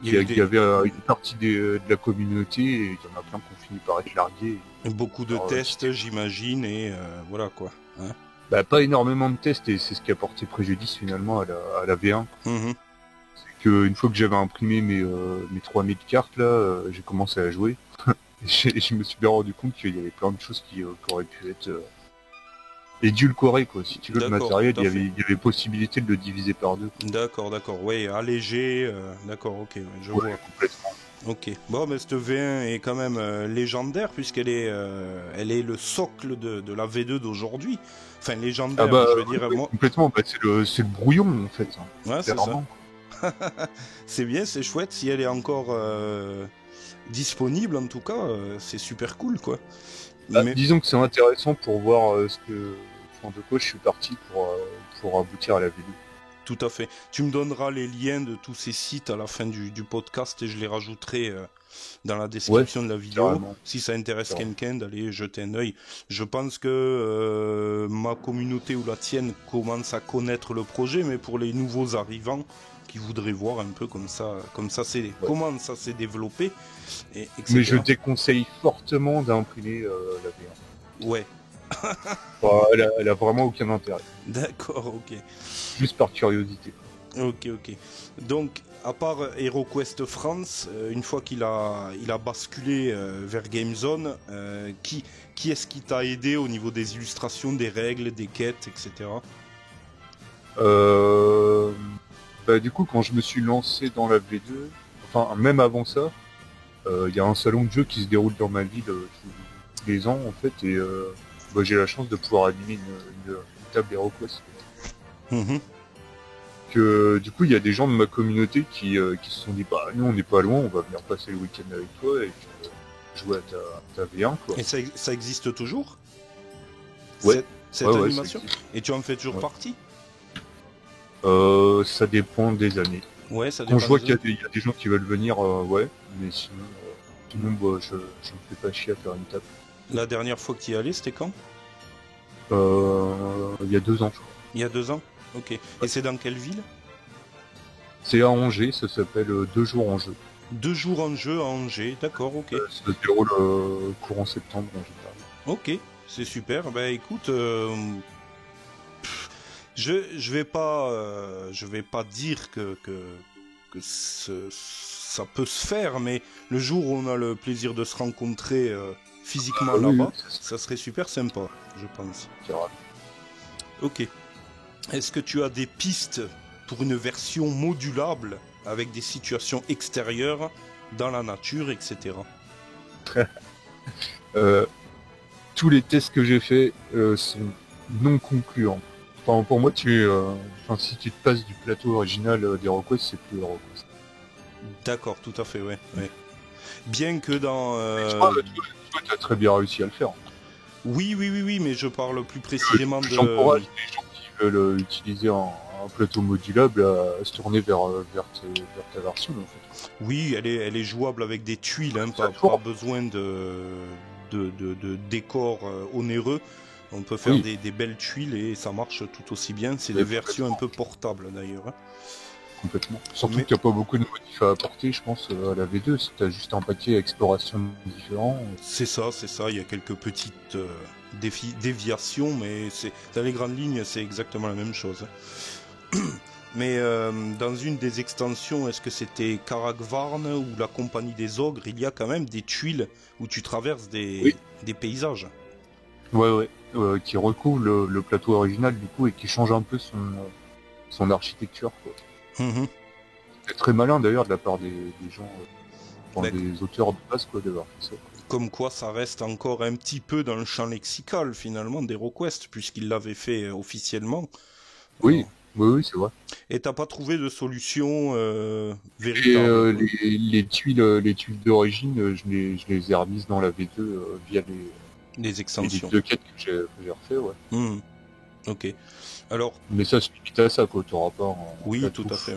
Il y a eu Il y avait une partie de la communauté et il y en a plein qui ont fini par être largués. beaucoup de Alors, tests, j'imagine, et voilà quoi. Hein. bah, pas énormément de tests et c'est ce qui a porté préjudice finalement à la V1. Mhm. C'est une fois que j'avais imprimé mes 3000 cartes, là, j'ai commencé à jouer. Et je me suis bien rendu compte qu'il y avait plein de choses qui auraient pu être édulcorées, quoi. Si tu veux, le matériel, il y avait possibilité de le diviser par deux. D'accord, ouais, allégé, d'accord, ok, je vois. Complètement. Ok, bon, mais cette V1 est quand même légendaire, puisqu'elle est, elle est le socle de la V2 d'aujourd'hui. Enfin, légendaire, je veux dire, moi... Complètement, c'est le brouillon, en fait. Ouais, c'est ça. C'est bien, c'est chouette, si elle est encore disponible, en tout cas, c'est super cool, quoi. Mais... Disons que c'est intéressant pour voir ce que... Enfin, de quoi je suis parti pour aboutir à la V2. Tout à fait. Tu me donneras les liens de tous ces sites à la fin du podcast et je les rajouterai dans la description de la vidéo. Carrément. Si ça intéresse quelqu'un d'aller jeter un œil. Je pense que ma communauté ou la tienne commence à connaître le projet, mais pour les nouveaux arrivants qui voudraient voir un peu comment ça comment ça s'est développé, etc. Mais je déconseille fortement d'imprimer la V1. Ouais. Elle a vraiment aucun intérêt. D'accord, ok. Juste par curiosité. Ok. Donc, à part HeroQuest France, une fois qu'il a basculé vers GameZone, qui est-ce qui t'a aidé au niveau des illustrations, des règles, des quêtes, etc. Du coup, quand je me suis lancé dans la V2, enfin, même avant ça, il y a un salon de jeu qui se déroule dans ma ville tous les ans, en fait, et j'ai la chance de pouvoir animer une table HeroQuest. Que du coup, il y a des gens de ma communauté qui se sont dit, bah, nous, on n'est pas loin, on va venir passer le week-end avec toi et puis, jouer à ta V1, quoi. Et ça existe toujours? Ouais. Cette animation? Et tu en fais toujours partie? Ça dépend des années. Ouais, ça dépend. Quand je vois qu'il y a des gens qui veulent venir, ouais, mais sinon, je me fais pas chier à faire une table. La dernière fois que tu y allais, c'était quand? Il y a 2 ans, je crois. Il y a 2 ans? Ok. Ouais. Et c'est dans quelle ville? C'est à Angers, ça s'appelle 2 jours en jeu. 2 jours en jeu à Angers, d'accord, ok. Ça se déroule courant septembre en général. Ok, c'est super. Ben écoute, je vais pas dire que ça peut se faire, mais le jour où on a le plaisir de se rencontrer physiquement là-bas, ça serait super sympa, je pense. C'est vrai. Ok. Est-ce que tu as des pistes pour une version modulable avec des situations extérieures dans la nature, etc. Tous les tests que j'ai faits sont non concluants. Enfin, pour moi, si tu te passes du plateau original d'HeroQuest, c'est plus HeroQuest. D'accord, tout à fait, ouais. Bien que dans... Toi, tu as très bien réussi à le faire. Oui, mais je parle plus précisément de... J'encourage les gens qui veulent utiliser un plateau modulable à se tourner vers ta version, en fait. Oui, elle est jouable avec des tuiles, hein, pas besoin de décors onéreux. On peut faire des belles tuiles et ça marche tout aussi bien. C'est des versions un peu portables, d'ailleurs. Hein. Complètement. Surtout qu'il n'y a pas beaucoup de modifs à apporter, je pense, à la V2. Si tu as juste un paquet exploration différent. C'est ça. Il y a quelques petites déviations, mais dans les grandes lignes, c'est exactement la même chose. Mais dans une des extensions, est-ce que c'était Karagvarn ou la Compagnie des Ogres, il y a quand même des tuiles où tu traverses des paysages. Ouais, qui recouvre le plateau original, du coup, et qui change un peu son architecture, quoi. C'est très malin d'ailleurs de la part des gens, des auteurs de base, quoi, d'avoir fait ça. Comme quoi ça reste encore un petit peu dans le champ lexical finalement d'HeroQuest, puisqu'il l'avait fait officiellement. Oui, c'est vrai. Et t'as pas trouvé de solution véritable? Les tuiles d'origine, je les ai remises dans la V2 via les extensions. Les 2 quêtes que j'ai refait, ouais. Ok. Alors. Mais ça se limite à ça, quoi. T'auras pas oui, tout à fait.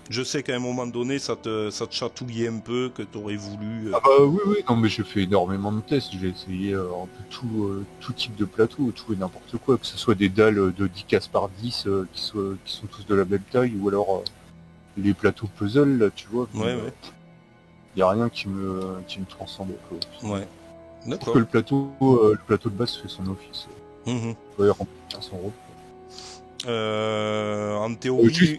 Je sais qu'à un moment donné, ça te chatouillait un peu, que t'aurais voulu. Ah bah oui, non, mais j'ai fait énormément de tests. J'ai essayé un peu tout type de plateau, tout et n'importe quoi, que ce soit des dalles de 10 cases par 10 qui sont tous de la même taille, ou alors les plateaux puzzle, là, tu vois. Ouais. Y a rien qui me transcende, quoi. Ouais. D'accord. Que le plateau de base fait son office. Il remplir son rôle. En théorie.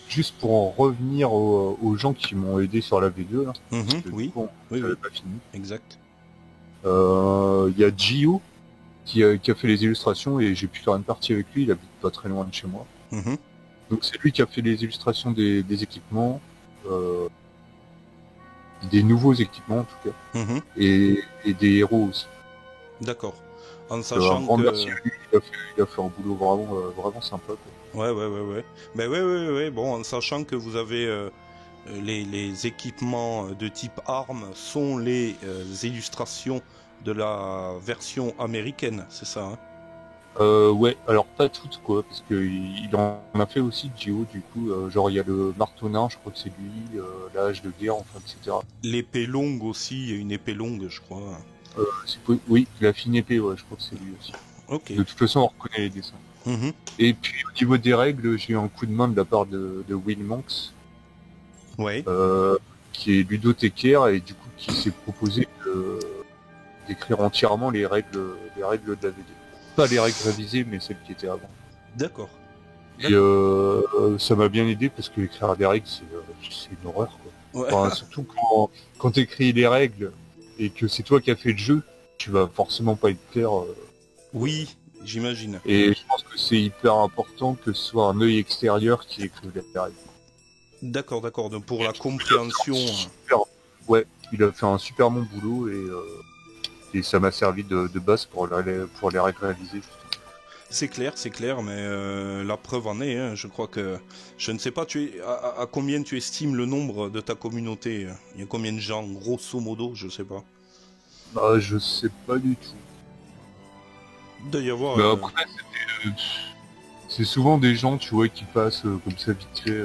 juste pour en revenir aux gens qui m'ont aidé sur la V2, là, parce que, oui, bon, oui, j'avais oui, pas fini. exact. Il y a Gio qui a fait les illustrations et j'ai pu faire une partie avec lui, il habite pas très loin de chez moi. Mhm, Donc c'est lui qui a fait les illustrations des équipements, des nouveaux équipements en tout cas, mhm. et des héros aussi. D'accord. En Un sachant grand que... merci à lui, il a fait un boulot vraiment sympa, quoi. Ouais. Ben ouais. Bon, en sachant que vous avez les équipements de type armes sont les illustrations de la version américaine, c'est ça, hein? Ouais, alors pas toutes quoi, parce que il en a fait aussi Gio du coup, genre il y a le marteau-nain, je crois que c'est lui, la hache de guerre, enfin etc. L'épée longue aussi, il y a une épée longue, je crois. Oui, la fine épée, ouais, je crois que c'est lui aussi. Ok. De toute façon, on reconnaît les dessins. Mhm. Et puis au niveau des règles, j'ai eu un coup de main de la part de Will Monks, Ouais. qui est ludothécaire et du coup qui s'est proposé d'écrire entièrement les règles de la V2. Pas les règles révisées, mais celles qui étaient avant. D'accord. Et ça m'a bien aidé parce que écrire des règles, c'est une horreur, quoi. Ouais. Enfin, surtout quand t'écris les règles et que c'est toi qui as fait le jeu, tu vas forcément pas être clair. Oui, j'imagine. Et je pense que c'est hyper important que ce soit un œil extérieur qui écrive les règles. D'accord. Donc pour la compréhension. Ouais, il a fait un super bon boulot et ça m'a servi de base pour les règles réalisées. C'est clair, mais la preuve en est, hein, je crois que... Je ne sais pas, à combien tu estimes le nombre de ta communauté? Il y a combien de gens, grosso modo, je sais pas. Bah, je sais pas du tout. Il doit y avoir... Mais après, c'est souvent des gens, tu vois, qui passent comme ça vite fait.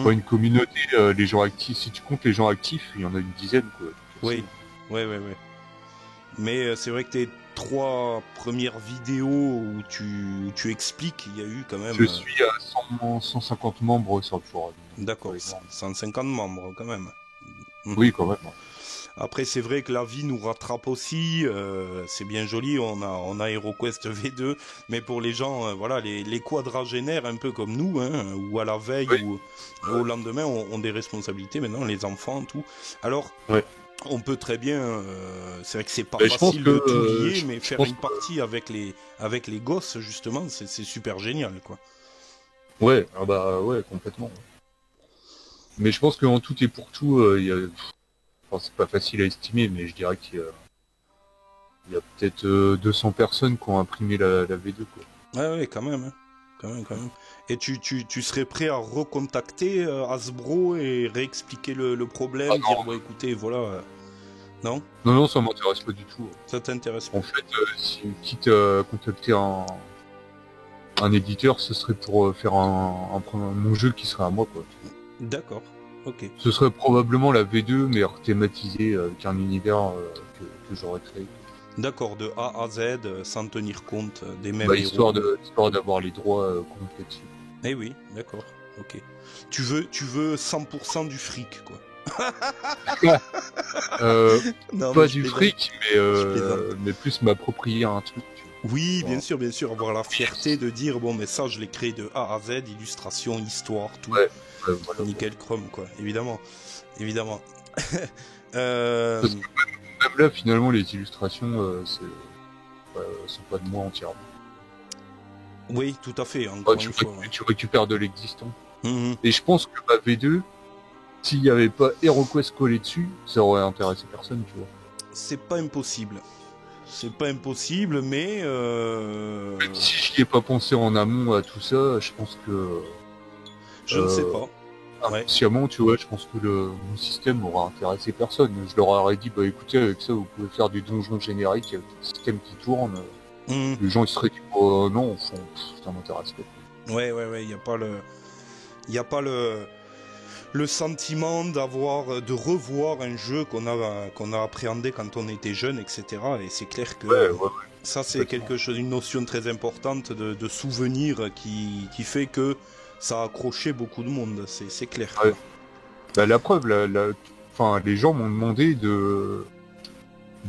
Pas une communauté, les gens actifs. Si tu comptes les gens actifs, il y en a une dizaine, quoi. Oui, ouais. Mais c'est vrai que tes 3 premières vidéos où tu expliques, il y a eu quand même... Je suis à 150 membres sur le forum. D'accord, 150 membres quand même. Oui, quand même. Après, c'est vrai que la vie nous rattrape aussi. C'est bien joli, on a HeroQuest V2, mais pour les gens, voilà, les quadragénaires, un peu comme nous, hein, ou à la veille Oui. ou au lendemain, ont des responsabilités maintenant, les enfants, tout. Alors, ouais. On peut très bien. C'est vrai que c'est pas Mais facile de tout lier, je mais faire une partie avec les gosses, justement, c'est super génial, quoi. Ouais, ah bah ouais, complètement. Mais je pense qu'en tout et pour tout, enfin, c'est pas facile à estimer, mais je dirais qu'il y a peut-être 200 personnes qui ont imprimé la V2, quoi. Ouais, quand même, hein. Quand même. Et tu serais prêt à recontacter Hasbro et réexpliquer le problème, dire bon écoutez, voilà. Non? Non, ça m'intéresse pas du tout. Ça t'intéresse pas? En fait, quitte à contacter un éditeur, ce serait pour faire mon jeu qui serait à moi, quoi. D'accord, ok. Ce serait probablement la V2, mais thématisée avec un univers que j'aurais créé. D'accord, de A à Z, sans tenir compte des mêmes Histoire héros. histoire d'avoir les droits complets dessus. Eh oui, d'accord, ok. Tu veux 100% du fric, quoi. Non, pas du fric, plaisante. mais plus m'approprier un truc. Oui, bien sûr, avoir la fierté de dire bon, mais ça, je l'ai créé de A à Z, illustration, histoire, tout. Ouais, voilà. Nickel chrome, quoi, évidemment. Parce que même là, finalement, les illustrations, sont pas de moi entièrement. Oui, tout à fait, encore une fois. Tu récupères de l'existant. Mm-hmm. Et je pense que ma V2, s'il n'y avait pas HeroQuest collé dessus, ça aurait intéressé personne, tu vois. C'est pas impossible, mais... Même si j'y ai pas pensé en amont à tout ça, je pense que... Je ne sais pas. Inconsciemment, tu vois, je pense que mon système aura intéressé personne. Je leur aurais dit, bah écoutez, avec ça, vous pouvez faire des donjons génériques, avec des systèmes qui tournent. Les gens, ils seraient dit, oh non, ça m'intéresse pas. Ouais, il n'y a pas le sentiment de revoir un jeu qu'on a appréhendé quand on était jeune, etc. Et c'est clair que ça, c'est une notion très importante de souvenir qui fait que ça a accroché beaucoup de monde, c'est clair. Ouais. Bah, la preuve, les gens m'ont demandé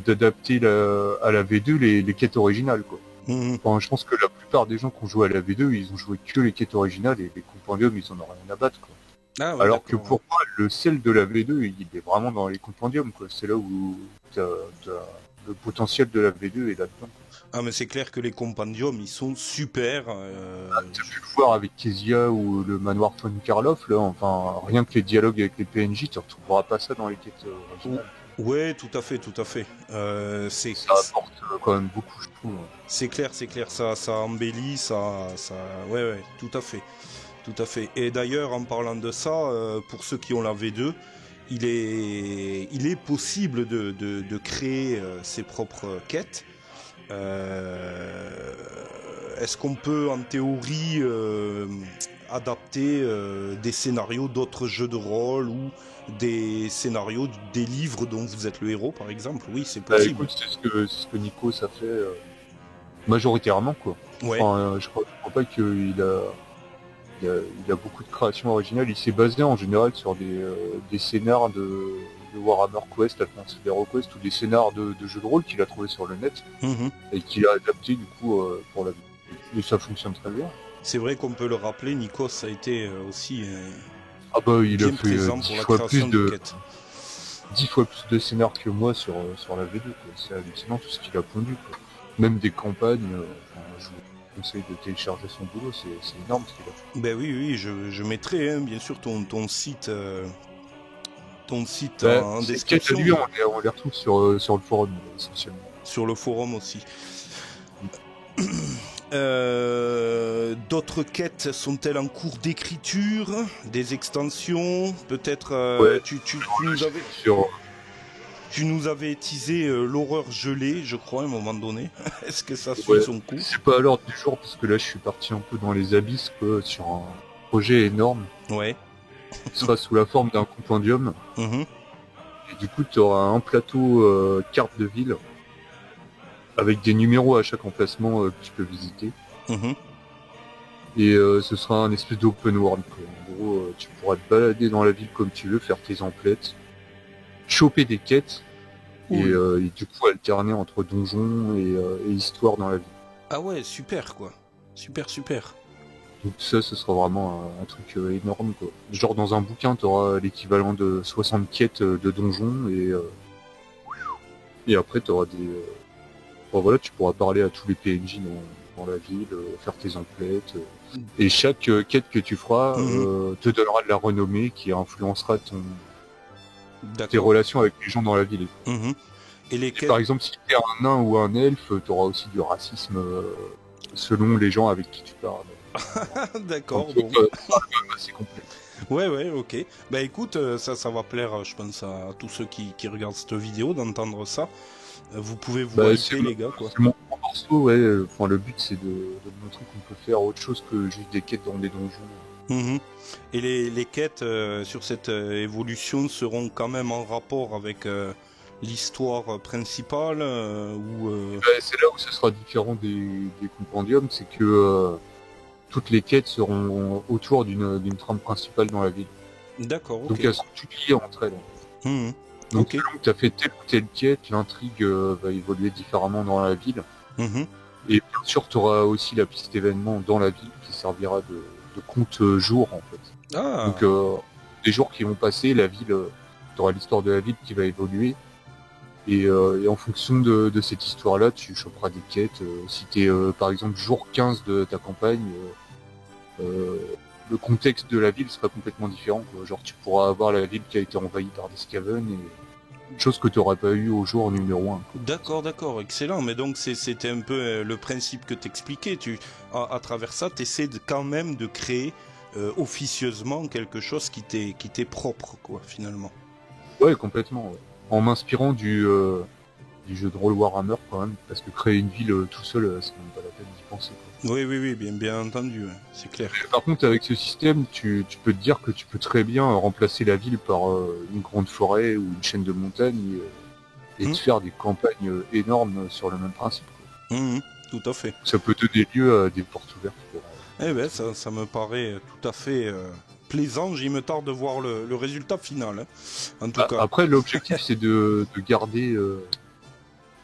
d'adapter à la V2 les quêtes originales, quoi. Enfin, je pense que la plupart des gens qui ont joué à la V2, ils ont joué que les quêtes originales et les compendiums, ils en ont rien à battre, quoi. Ah, ouais, Alors que d'accord. pour moi, le sel de la V2, il est vraiment dans les compendiums, quoi. C'est là où le potentiel de la V2 est là-dedans. Ah, mais c'est clair que les compendiums, ils sont super. T'as pu le voir avec Kezia ou le manoir Von Karloff, là, enfin, rien que les dialogues avec les PNJ, tu retrouveras pas ça dans les quêtes originales. Ouais, tout à fait, tout à fait. Ça apporte quand même beaucoup, je trouve. C'est clair, ça embellit, ouais, tout à fait, tout à fait. Et d'ailleurs, en parlant de ça, pour ceux qui ont la V2, il est possible de créer ses propres quêtes. Est-ce qu'on peut, en théorie, adapter des scénarios d'autres jeux de rôle ou des scénarios des livres dont vous êtes le héros, par exemple? Oui, c'est possible. Écoute, c'est ce que Nikos a fait majoritairement, quoi. Ouais. Enfin, je crois pas qu'il il a beaucoup de créations originales. Il s'est basé en général sur des scénars de Warhammer Quest, Advanced HeroQuest, ou des scénars de jeux de rôle qu'il a trouvé sur le net et qu'il a adapté du coup pour la vie. Et ça fonctionne très bien. C'est vrai qu'on peut le rappeler, Nikos a été aussi Il bien a fait présent pour la création de quêtes. 10 fois plus de scénars que moi sur la V2, quoi. C'est hallucinant tout ce qu'il a pondu, quoi. Même des campagnes, je vous conseille de télécharger son boulot, c'est énorme ce qu'il a fait. Ben oui, je mettrai bien sûr ton site en description. Lui, on les retrouve sur le forum essentiellement. Sur le forum aussi. D'autres quêtes sont-elles en cours d'écriture? Des extensions? Peut-être tu nous avais teasé l'horreur gelée, je crois, à un moment donné. Est-ce que ça suit son coup? C'est pas à l'ordre du jour, parce que là, je suis parti un peu dans les abysses, quoi, sur un projet énorme. Ouais. Ce sera sous la forme d'un compendium. Et du coup, tu auras un plateau carte de ville, avec des numéros à chaque emplacement que tu peux visiter. Et ce sera un espèce d'open world, quoi. En gros, tu pourras te balader dans la ville comme tu veux, faire tes emplettes, choper des quêtes, et du coup alterner entre donjons et histoire dans la ville. Ah ouais, super quoi. Super. Donc ça, ce sera vraiment un truc énorme, quoi. Genre dans un bouquin, t'auras l'équivalent de 60 quêtes de donjons, et après t'auras des... voilà, tu pourras parler à tous les PNJ dans la ville, faire tes emplettes, et chaque quête que tu feras te donnera de la renommée qui influencera tes relations avec les gens dans la ville. Et les quêtes... Par exemple, si t'es un nain ou un elfe, t'auras aussi du racisme selon les gens avec qui tu parles. D'accord, bon. C'est complet. Ouais, ok. Bah écoute, ça va plaire, je pense, à tous ceux qui regardent cette vidéo d'entendre ça. Vous pouvez vous hyper, les gars, quoi. C'est mon morceau, ouais. Enfin, le but, c'est de montrer qu'on peut faire autre chose que juste des quêtes dans des donjons. Et les quêtes sur cette évolution seront quand même en rapport avec l'histoire principale c'est là où ce sera différent des compendiums, c'est que toutes les quêtes seront autour d'une trame principale dans la ville. D'accord, ok. Donc elles sont toutes liées entre elles. Donc selon que tu as fait telle ou telle quête, l'intrigue va évoluer différemment dans la ville. Et bien sûr, tu auras aussi la piste événement dans la ville qui servira de compte-jour, en fait. Donc des jours qui vont passer, la ville, tu auras l'histoire de la ville qui va évoluer. Et en fonction de cette histoire-là, tu choperas des quêtes. Si tu es, par exemple, jour 15 de ta campagne, le contexte de la ville sera complètement différent, quoi. Genre, tu pourras avoir la ville qui a été envahie par des Skaven, chose que tu n'auras pas eu au jour numéro 1. D'accord, excellent. Mais donc, c'était un peu le principe que t'expliquais. À travers ça, tu essaies quand même de créer officieusement quelque chose qui t'est propre, quoi, finalement. Ouais, complètement, ouais. En m'inspirant du jeu de rôle Warhammer quand même, parce que créer une ville tout seul, c'est même pas la peine d'y penser, quoi. Oui, bien entendu, c'est clair. Mais par contre, avec ce système, tu peux te dire que tu peux très bien remplacer la ville par une grande forêt ou une chaîne de montagnes et te faire des campagnes énormes sur le même principe, quoi. Tout à fait. Ça peut donner lieu à des portes ouvertes. Eh ben, ça me paraît tout à fait plaisant. J'y me tarde de voir le résultat final, hein. En tout cas. Après, l'objectif, c'est de garder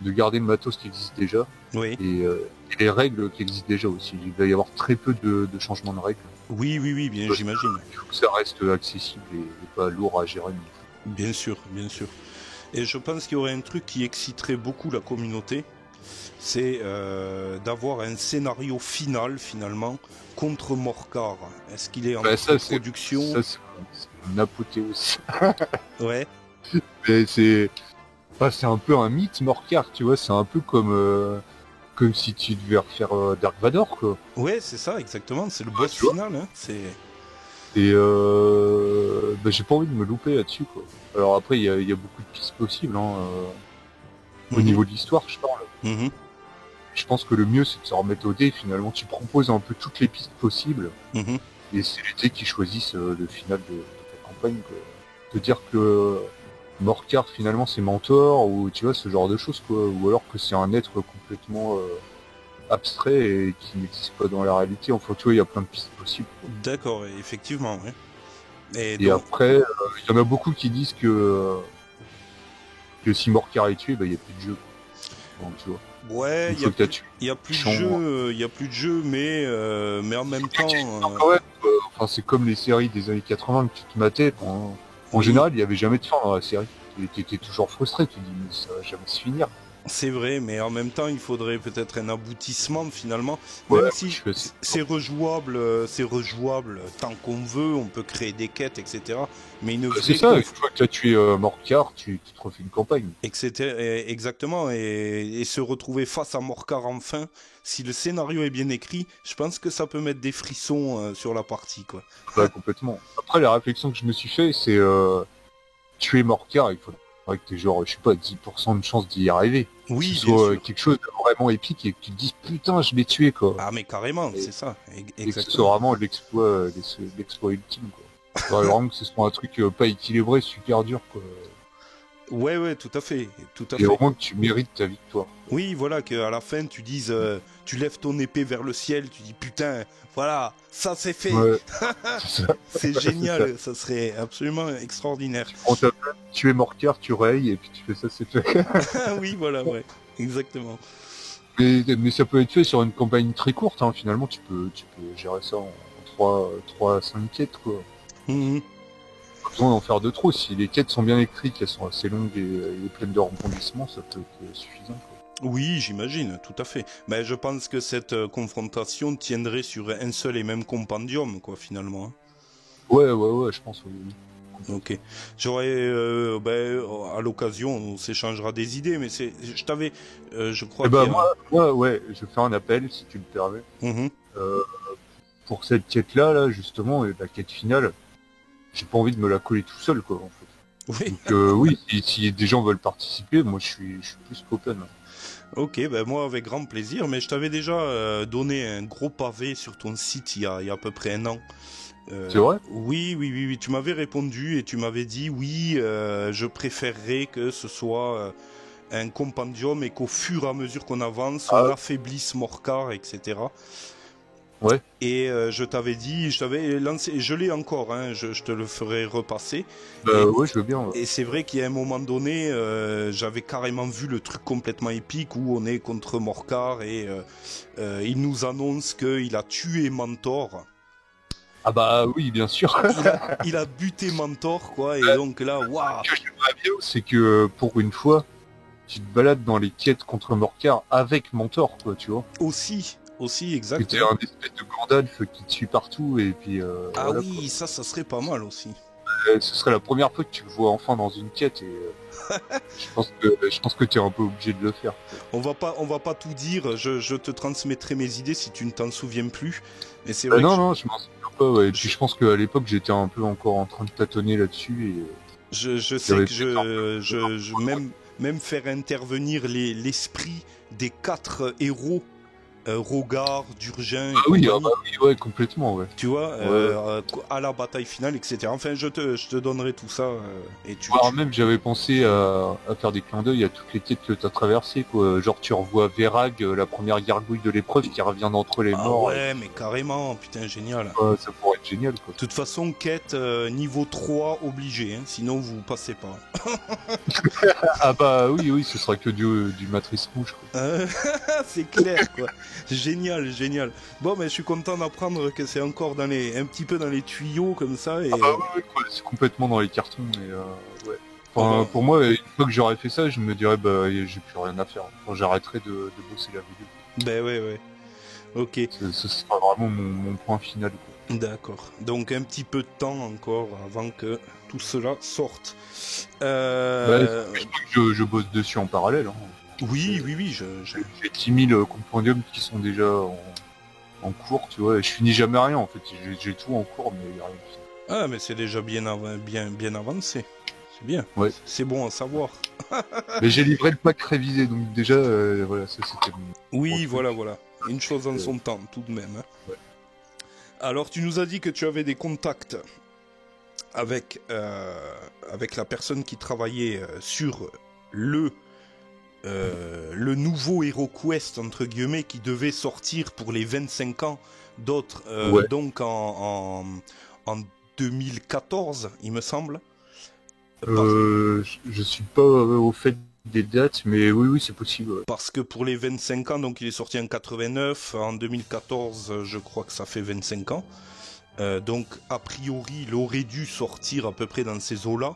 de garder le matos qui existe déjà Oui. et les règles qui existent déjà aussi. Il va y avoir très peu de changements de règles. Oui, bien, j'imagine. Il faut que ça reste accessible et pas lourd à gérer. Bien sûr. Et je pense qu'il y aurait un truc qui exciterait beaucoup la communauté, c'est d'avoir un scénario final, finalement, contre Morcar. Est-ce qu'il est en production? Ça, c'est une apothéose. Ouais. Mais c'est un peu un mythe, Morcar, tu vois, c'est un peu comme si tu devais refaire Dark Vador, quoi. Ouais, c'est ça, exactement, c'est le boss final, hein. Et j'ai pas envie de me louper là-dessus, quoi. Alors après, il y a beaucoup de pistes possibles, hein, au niveau de l'histoire, je parle. Je pense que le mieux, c'est de se remettre au dé. Finalement, tu proposes un peu toutes les pistes possibles, et c'est les dés qui choisissent le final de ta campagne, quoi. Te dire que Morcar, finalement, c'est Mentor, ou tu vois, ce genre de choses, quoi. Ou alors que c'est un être complètement abstrait et qui n'existe pas dans la réalité. Enfin, tu vois, il y a plein de pistes possibles, quoi. D'accord, effectivement, ouais. Et donc... après, il y en a beaucoup qui disent que si Morcar est tué, il n'y a plus de jeu. Donc, tu vois. Ouais, il y a plus de jeu, mais en même temps... Enfin, c'est comme les séries des années 80 que tu te matais. En général, il n'y avait jamais de fin dans la série. Tu étais toujours frustré, tu te dis, mais ça va jamais se finir. C'est vrai, mais en même temps, il faudrait peut-être un aboutissement finalement. Ouais, même si c'est rejouable tant qu'on veut, on peut créer des quêtes, etc. Mais c'est ça, une fois que tu as tué Morcar, tu te refais une campagne. Exactement, et se retrouver face à Morcar enfin, si le scénario est bien écrit, je pense que ça peut mettre des frissons sur la partie, quoi. Ouais, complètement. Après, la réflexion que je me suis fait, c'est tuer Morcar, il faudrait que tu aies genre, je sais pas, 10% de chance d'y arriver. Oui, que ce soit quelque chose de vraiment épique et que tu te dises putain, je l'ai tué, quoi. Ah, mais carrément, c'est ça. Et que ce soit vraiment l'exploit ultime, quoi. Vraiment que ce soit un truc pas équilibré, super dur, quoi. Ouais, tout à fait. Et au moins que tu mérites ta victoire. Oui, voilà, qu'à la fin tu dises, tu lèves ton épée vers le ciel, tu dis putain, voilà, ça c'est fait. Ouais, c'est génial, ça serait absolument extraordinaire. On t'appelle, tu es Morcar, tu rayes et puis tu fais ça, c'est fait. Oui, voilà, ouais, exactement. Mais ça peut être fait sur une campagne très courte, hein. Finalement tu peux gérer ça en 3 à 5 quêtes, quoi. Pas besoin d'en faire de trop. Si les quêtes sont bien écrites, qu'elles sont assez longues et pleines de rebondissements, ça peut être suffisant, quoi. Oui, j'imagine, tout à fait. Mais je pense que cette confrontation tiendrait sur un seul et même compendium, quoi, finalement. Hein. Ouais, je pense. Oui. Ok. J'aurais, à l'occasion, on s'échangera des idées, mais je t'avais, je crois. Moi, ouais, je vais faire un appel, si tu me permets. Pour cette quête-là, justement, la quête finale, j'ai pas envie de me la coller tout seul, quoi, en fait. Oui. Donc, oui, si des gens veulent participer, moi, je suis plus open. Ok, moi avec grand plaisir, mais je t'avais déjà donné un gros pavé sur ton site il y a à peu près un an. C'est vrai ? Oui, tu m'avais répondu et tu m'avais dit oui, je préférerais que ce soit un compendium et qu'au fur et à mesure qu'on avance, on affaiblisse Morcar, etc. Ouais. Et je t'avais dit, je t'avais lancé, je l'ai encore, hein, je te le ferai repasser. Ouais, je veux bien. Ouais. Et c'est vrai qu'à un moment donné, j'avais carrément vu le truc complètement épique où on est contre Morcar et il nous annonce qu'il a tué Mentor. Ah bah oui, bien sûr. il a buté Mentor, quoi, et donc là, waouh. Ce que j'aimerais bien, c'est que pour une fois, tu te balades dans les quêtes contre Morcar avec Mentor, quoi, tu vois. Aussi, exact. C'était un espèce de Gandalf qui te suit partout et puis. Voilà, oui, quoi. Ça serait pas mal aussi. Ce serait la première fois que tu le vois enfin dans une quête et je pense que tu es un peu obligé de le faire. On va pas tout dire. Je te transmettrai mes idées si tu ne t'en souviens plus. Mais c'est vrai. Non, je m'en souviens pas. Ouais. Et puis je pense qu'à l'époque j'étais un peu encore en train de tâtonner là-dessus et. Je sais que même faire intervenir l'esprit des 4 héros. Rogar, Durgin. Oui, ouais, complètement, ouais. Tu vois, à la bataille finale, etc. Enfin, je te donnerai tout ça. Et même, j'avais pensé à faire des clins d'œil à toutes les quêtes que tu as traversées, quoi. Genre, tu revois Verag, la première gargouille de l'épreuve qui revient d'entre les morts. Ouais, mais carrément, putain, génial. Ça pourrait être génial, quoi. De toute façon, quête niveau 3 obligé, hein, sinon vous passez pas. Ah bah oui, ce sera que du Matrice rouge, quoi. C'est clair, quoi. Génial, génial. Bon, mais je suis content d'apprendre que c'est encore un petit peu dans les tuyaux comme ça. Et... Ah bah oui, quoi, c'est complètement dans les cartons, mais ouais. Enfin, pour moi, une fois que j'aurais fait ça, je me dirais, bah, j'ai plus rien à faire. Enfin, j'arrêterai de bosser la vidéo. Ben ouais. Ok. Ce sera vraiment mon point final, quoi. D'accord. Donc un petit peu de temps encore avant que tout cela sorte. Je bosse dessus en parallèle. Hein. Oui. J'ai 10 000 compendiums qui sont déjà en cours, tu vois. Et je finis jamais rien, en fait. J'ai tout en cours, mais il y a rien qui finit. Ah, mais c'est déjà bien avancé. C'est bien. Ouais. C'est bon à savoir. Mais j'ai livré le pack révisé, donc déjà, voilà, ça c'était... Oui, voilà. Une chose en son temps, tout de même. Hein. Ouais. Alors, tu nous as dit que tu avais des contacts avec la personne qui travaillait sur le nouveau HeroQuest, entre guillemets, qui devait sortir pour les 25 ans d'autres, donc en 2014, il me semble. Je suis pas au fait des dates, mais oui, c'est possible. Ouais. Parce que pour les 25 ans, donc il est sorti en 89, en 2014, je crois que ça fait 25 ans. Donc, a priori, il aurait dû sortir à peu près dans ces eaux-là.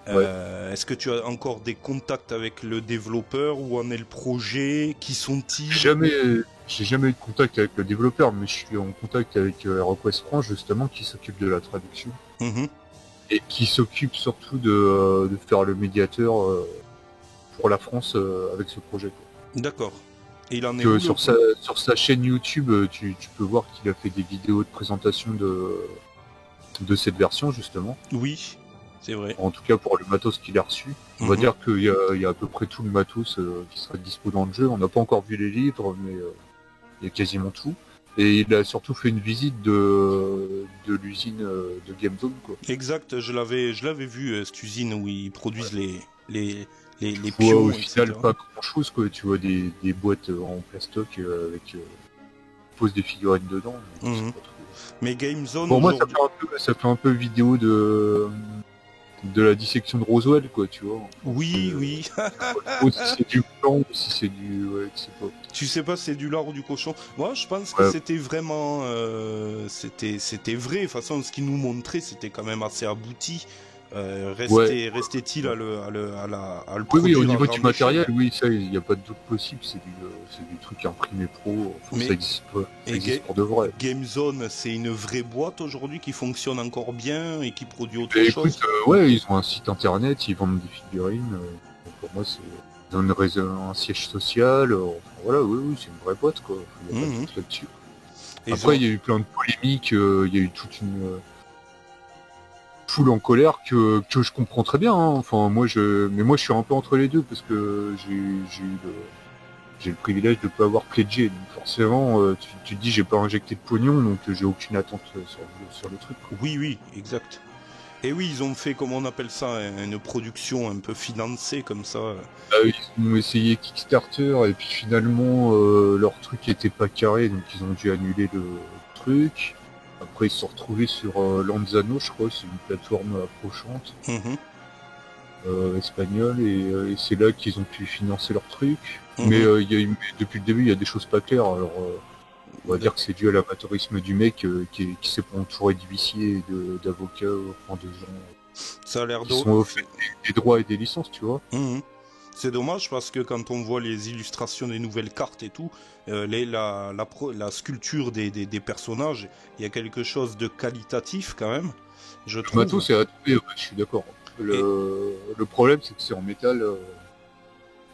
Est-ce que tu as encore des contacts avec le développeur? Où en est le projet? Qui sont-ils? J'ai jamais eu de contact avec le développeur, mais je suis en contact avec HeroQuest France, justement, qui s'occupe de la traduction. Et qui s'occupe surtout de faire le médiateur pour la France avec ce projet. Quoi. D'accord. Et il en est où, sur sa chaîne YouTube, tu peux voir qu'il a fait des vidéos de présentation de cette version, justement. Oui, c'est vrai. En tout cas, pour le matos qu'il a reçu. On va dire qu'il y a à peu près tout le matos qui sera dispo dans le jeu. On n'a pas encore vu les livres, mais il y a quasiment tout. Et il a surtout fait une visite de l'usine de GameZone, quoi. Exact, je l'avais vu, cette usine où ils produisent les pions, au final, pas grand chose, quoi. Tu vois des boîtes en plastoc avec pose des figurines dedans. Mais GameZone, pour moi, ça fait un peu vidéo de la dissection de Roswell, quoi, tu vois. Oui. Ou si c'est du blanc, ou si c'est du... Ouais, tu sais pas. Tu sais pas si c'est du lard ou du cochon. Moi, je pense que c'était vraiment... c'était vrai. De toute façon, ce qu'ils nous montraient, c'était quand même assez abouti. Restait-il à le produire? Oui, au niveau du matériel, oui, ça, il n'y a pas de doute possible. C'est du truc imprimé pro. Mais ça existe pas. Ça existe pour de vrai. GameZone, c'est une vraie boîte aujourd'hui qui fonctionne encore bien et qui produit autre chose. Ils ont un site internet, ils vendent des figurines. Pour moi, ils ont un siège social. Voilà, oui, c'est une vraie boîte, quoi. Il n'y a pas de doute là-dessus. Après, il y a eu plein de polémiques. Il y a eu toute une foule en colère que je comprends très bien. Hein. Enfin, moi, je suis un peu entre les deux parce que j'ai le privilège de pas avoir pledgé. Donc forcément, tu te dis, j'ai pas injecté de pognon, donc j'ai aucune attente sur le truc. Quoi. Oui, exact. Et oui, ils ont fait, comme on appelle ça, une production un peu financée comme ça. Ils ont essayé Kickstarter et puis finalement leur truc était pas carré, donc ils ont dû annuler le truc. Après ils se sont retrouvés sur Lanzano, je crois, c'est une plateforme approchante espagnole et c'est là qu'ils ont pu financer leur truc. Mais depuis le début il y a des choses pas claires. Alors on va dire que c'est dû à l'amateurisme du mec qui s'est pas entouré d'huissiers et d'avocats, de gens ça a l'air qui sont au fait des droits et des licences, tu vois. C'est dommage parce que quand on voit les illustrations des nouvelles cartes et tout, la sculpture des personnages, il y a quelque chose de qualitatif quand même, je trouve. Matos, c'est à trouver, je suis d'accord. Le problème, c'est que c'est en métal,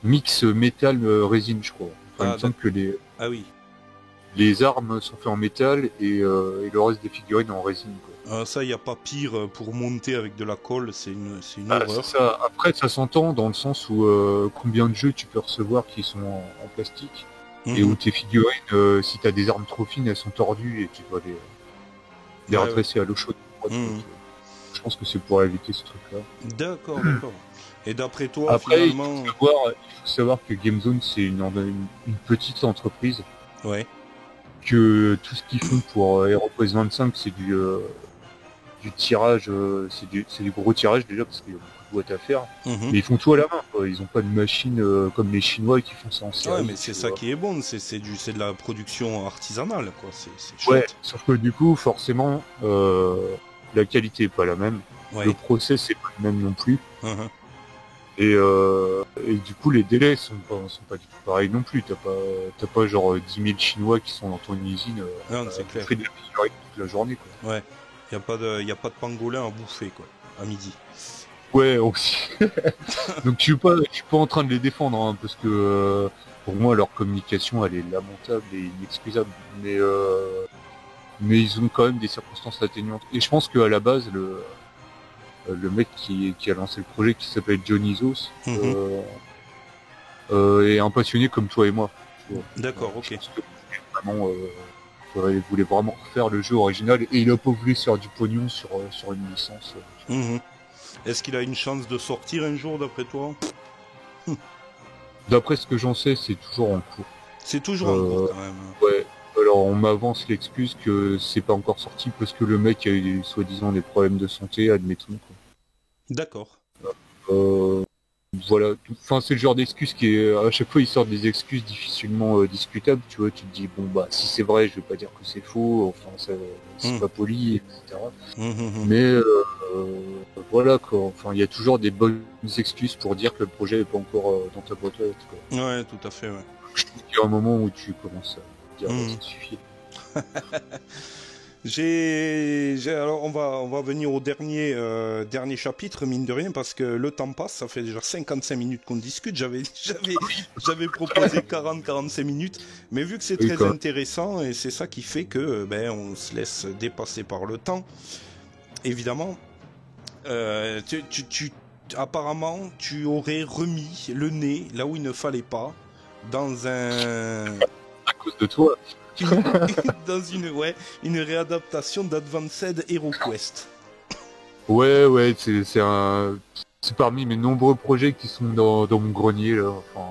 mix métal résine, je crois. Enfin, il me semble que les armes sont faites en métal et le reste des figurines en résine, quoi. Ça, il n'y a pas pire pour monter avec de la colle, c'est une horreur. Ça. Après, ça s'entend dans le sens où combien de jeux tu peux recevoir qui sont en plastique et où tes figurines, si tu as des armes trop fines, elles sont tordues et tu dois les redresser à l'eau chaude. Je pense que c'est pour éviter ce truc-là. D'accord. Et d'après toi, après, finalement... il faut savoir que GameZone, c'est une petite entreprise. Ouais. que tout ce qu'ils font pour HeroQuest 25, c'est du tirage, c'est du gros tirage déjà parce qu'il y a beaucoup de boîtes à faire. Mhm. Mais ils font tout à la main, quoi. Ils ont pas de machine comme les Chinois qui font ça en série. Ouais, mais c'est ça qui est bon, c'est de la production artisanale, quoi. C'est Ouais, chouette. sauf que du coup, forcément, la qualité est pas la même. Ouais. Le process c'est pas le même non plus. Mhm. Et du coup, les délais sont pas du tout pareils non plus. T'as pas genre 10 000 Chinois qui sont dans ton usine Non, c'est clair. fait de la figurine toute la journée, quoi. Ouais. Y a pas de pangolin à bouffer, quoi, à midi. Ouais, aussi. Donc je suis pas en train de les défendre, hein, parce que pour moi leur communication elle est lamentable et inexcusable. Mais ils ont quand même des circonstances atténuantes. Et je pense qu'à la base le mec qui a lancé le projet, qui s'appelle Dionysos, Mhm. est un passionné comme toi et moi. Tu vois. D'accord, Je ok. pense que vraiment, il voulait vraiment refaire le jeu original et il a pas voulu se faire du pognon sur une licence. Mhm. Est-ce qu'il a une chance de sortir un jour, d'après toi? D'après ce que j'en sais, c'est toujours en cours. C'est toujours en cours, quand même. Ouais. Alors on m'avance l'excuse que c'est pas encore sorti parce que le mec a eu soi-disant des problèmes de santé, admettons, quoi. D'accord. Euh, voilà, enfin c'est le genre d'excuse qui est à chaque fois ils sortent des excuses difficilement discutables, tu vois, tu te dis bon bah si c'est vrai je vais pas dire que c'est faux, enfin c'est pas poli, etc. Mhm. Mais voilà quoi, enfin il y a toujours des bonnes excuses pour dire que le projet est pas encore dans ta boîte aux lettres, quoi. Ouais, tout à fait, ouais. Je trouve qu'il y a un moment où tu commences à dire Mhm. ça suffit. Alors on va venir au dernier chapitre, mine de rien, parce que le temps passe, ça fait déjà 55 minutes qu'on discute, j'avais proposé 40-45 minutes, mais vu que c'est Oui, très quoi. intéressant, et c'est ça qui fait que on se laisse dépasser par le temps, évidemment, apparemment tu aurais remis le nez là où il ne fallait pas, dans À cause de toi. une, dans une réadaptation d'Advanced HeroQuest. Ouais, c'est parmi mes nombreux projets qui sont dans mon grenier là. Enfin,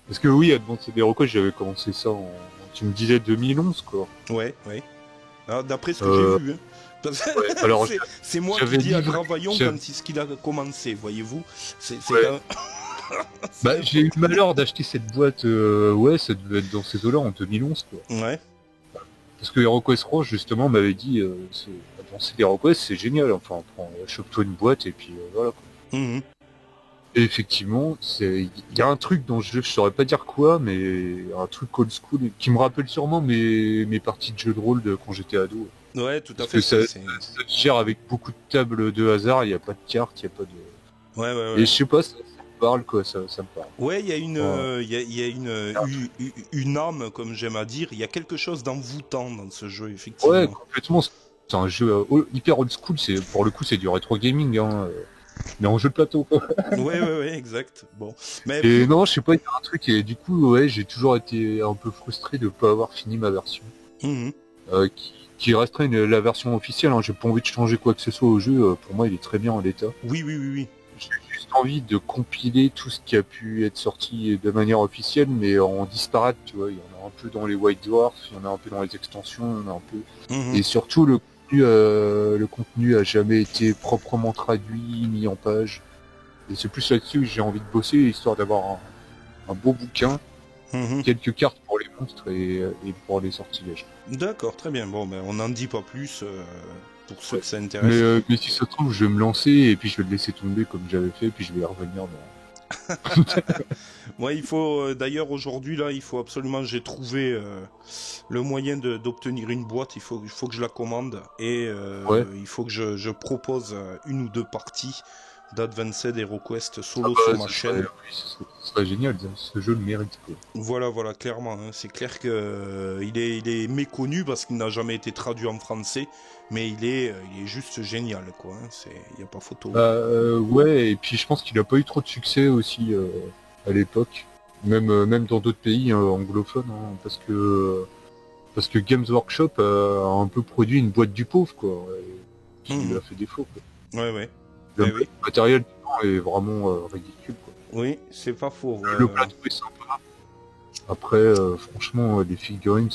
parce que oui, Advanced HeroQuest, j'avais commencé ça tu me disais 2011 quoi. Ouais. Alors, d'après ce que j'ai Euh, vu, hein. Parce que ouais. Alors c'est moi qui j'avais dis à livré, Gravaillon j'avais- quand ce qu'il a commencé, voyez-vous. C'est ouais. quand même... Bah j'ai eu le malheur d'acheter cette boîte. Ouais, ça devait être dans ces eaux-là en 2011 quoi. Ouais. Parce que HeroQuest Rose justement m'avait dit Advanced HeroQuest c'est génial. Enfin, chope-toi une boîte et puis voilà quoi. Mhm. Et effectivement, il y a un truc dont je saurais pas dire quoi, mais un truc old school qui me rappelle sûrement mes parties de jeux de rôle de quand j'étais ado. Ouais, tout à Parce fait. que ça se gère avec beaucoup de tables de hasard, il n'y a pas de cartes, il n'y a pas de... Ouais. Et je sais pas, ça me parle quoi, ça me parle. Ouais, il y a Voilà. il y a une âme, comme j'aime à dire. Il y a quelque chose d'envoûtant dans ce jeu, Ouais, effectivement. complètement. C'est un jeu hyper old school, pour le coup c'est du rétro gaming, hein, mais en jeu de plateau quoi. Ouais, exact. Bon. Mais Et non, je sais pas, il y a un truc, et du coup, ouais, j'ai toujours été un peu frustré de pas avoir fini ma version. Mhm. Qui resterait la version officielle, hein. J'ai pas envie de changer quoi que ce soit au jeu, pour moi il est très bien en l'état. Oui. J'ai juste envie de compiler tout ce qui a pu être sorti de manière officielle, mais en disparate, tu vois. Il y en a un peu dans les White Dwarf, il y en a un peu dans les extensions, il y en a un peu... Mhm. Et surtout, le contenu a jamais été proprement traduit, mis en page. Et c'est plus là-dessus que j'ai envie de bosser, histoire d'avoir un beau bouquin, Mhm. quelques cartes pour les monstres et pour les sortilèges. D'accord, très bien. Bon, on n'en dit pas plus pour ceux Ouais. que ça intéresse. Mais si ça se trouve, je vais me lancer et puis je vais le laisser tomber comme j'avais fait, puis je vais y revenir dans... Moi, il faut d'ailleurs aujourd'hui là, il faut absolument. J'ai trouvé le moyen d'obtenir une boîte. Il faut que je la commande et Ouais. il faut que je propose une ou deux parties d'Advanced HeroQuest solo Bah, sur ma chaîne. ce serait génial, ce jeu le mérite quoi. Voilà, clairement. Hein. C'est clair que il est méconnu parce qu'il n'a jamais été traduit en français, mais il est juste génial, quoi. Hein. Il y a pas photo. Ouais, et puis je pense qu'il a pas eu trop de succès aussi à l'époque, même dans d'autres pays anglophones, hein, parce que Games Workshop a un peu produit une boîte du pauvre quoi, qui lui a fait défaut quoi. Ouais. Le Oui. matériel est vraiment ridicule quoi. Oui, c'est pas faux. Le plateau est sympa. Après, franchement, les figurines,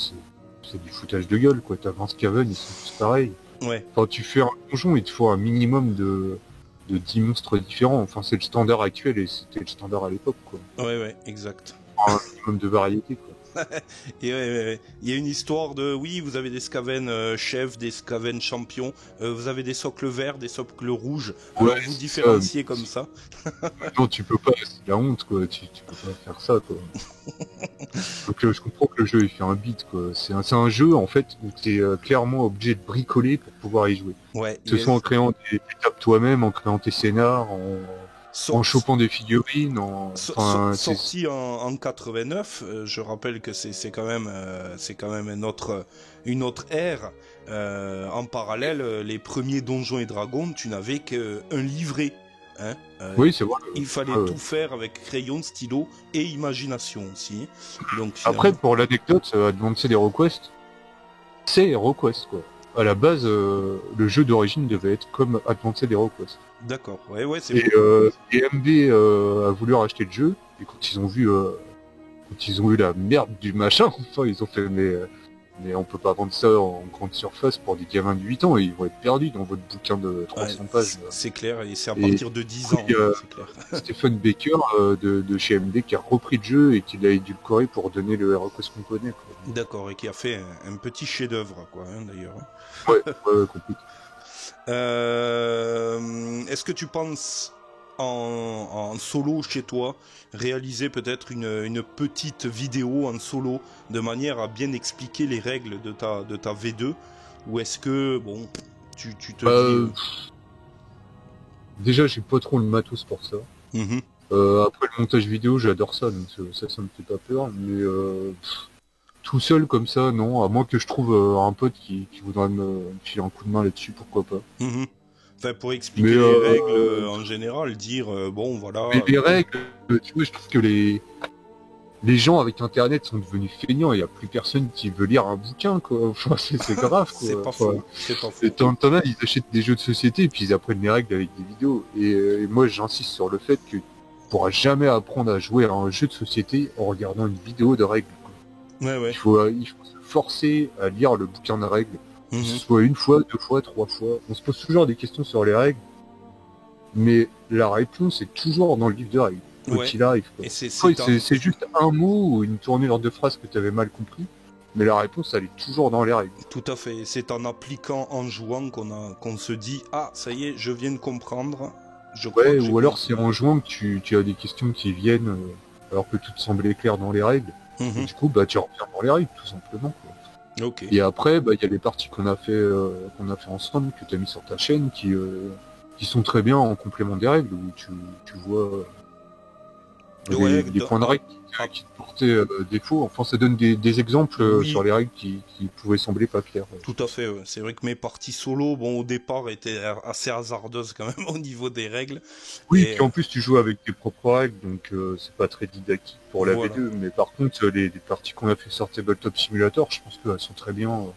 c'est du foutage de gueule, quoi. T'as 20 Skaven, ils sont tous pareils. Ouais. Quand tu fais un donjon, il te faut un minimum de 10 monstres différents. Enfin, c'est le standard actuel et c'était le standard à l'époque, quoi. Ouais, exact. Un minimum de variété, quoi. Et ouais. Il y a une histoire de, oui, vous avez des Skaven chefs, des Skaven champions, vous avez des socles verts, des socles rouges, alors vous différenciez comme ça. Non, tu peux pas, c'est la honte, quoi. Tu peux pas faire ça, quoi. Donc je comprends que le jeu il fait un beat, quoi. C'est un jeu en fait où t'es clairement obligé de bricoler pour pouvoir y jouer. Ouais. Que ce soit en créant des tables toi-même, en créant tes scénars, en chopant des figurines, sorti en 89, je rappelle que c'est quand même une autre ère. En parallèle, les premiers Donjons et Dragons, tu n'avais qu'un livret. Hein, oui, c'est vrai. Il fallait tout faire avec crayon, stylo et imagination aussi. Donc, après, pour l'anecdote, Advanced HeroQuest, c'est HeroQuest, quoi. À la base, le jeu d'origine devait être comme Advanced HeroQuest. D'accord, ouais, c'est et MB a voulu racheter le jeu, et quand ils ont vu la merde du machin, enfin, ils ont fait, mais on peut pas vendre ça en grande surface pour des gamins de 8 ans, et ils vont être perdus dans votre bouquin de 300 pages. C'est clair, et c'est à partir de 10 ans, c'est clair. Stephen Baker de chez MD qui a repris le jeu et qui l'a édulcoré pour donner le HeroQuest qu'on connaît, quoi. D'accord, et qui a fait un petit chef-d'œuvre, quoi, d'ailleurs. Ouais, complètement. Est-ce que tu penses en solo chez toi réaliser peut-être une petite vidéo en solo de manière à bien expliquer les règles de ta V2, ou est-ce que bon tu te dis déjà j'ai pas trop le matos pour ça. Après le montage vidéo j'adore ça, donc ça me fait pas peur, mais tout seul comme ça non, à moins que je trouve un pote qui voudrait me filer un coup de main là-dessus, pourquoi pas. Enfin, pour expliquer les règles en général, dire bon voilà. Mais les règles, tu vois, je trouve que les gens avec internet sont devenus feignants, il y a plus personne qui veut lire un bouquin, quoi. Enfin, c'est grave, quoi. C'est pas faux. T'en as, ils achètent des jeux de société et puis ils apprennent les règles avec des vidéos. Et moi j'insiste sur le fait que tu pourras jamais apprendre à jouer à un jeu de société en regardant une vidéo de règles, quoi. Ouais. Il faut se forcer à lire le bouquin de règles. Que ce soit une fois, 2 fois, 3 fois. On se pose toujours des questions sur les règles, mais la réponse est toujours dans le livre de règles. Qu'il arrive, quoi. C'est juste un mot ou une tournure de phrase que tu avais mal compris, mais la réponse elle est toujours dans les règles. Tout à fait. C'est en appliquant, en jouant qu'on se dit ah ça y est, je viens de comprendre. Ou alors c'est en jouant que tu as des questions qui viennent alors que tout te semblait clair dans les règles. Et du coup tu reviens dans les règles tout simplement, quoi. Okay. Et après il y a les parties qu'on a fait ensemble, que tu as mis sur ta chaîne, qui sont très bien en complément des règles, où tu vois des points de règles qui te portaient défaut. Enfin, ça donne des exemples sur les règles qui pouvaient sembler pas claires. Tout à fait. C'est vrai que mes parties solo, bon, au départ, étaient assez hasardeuses quand même au niveau des règles. Oui, et puis en plus, tu joues avec tes propres règles, donc c'est pas très didactique pour la V2. Mais par contre, les parties qu'on a fait sur Tabletop Simulator, je pense qu'elles sont très bien en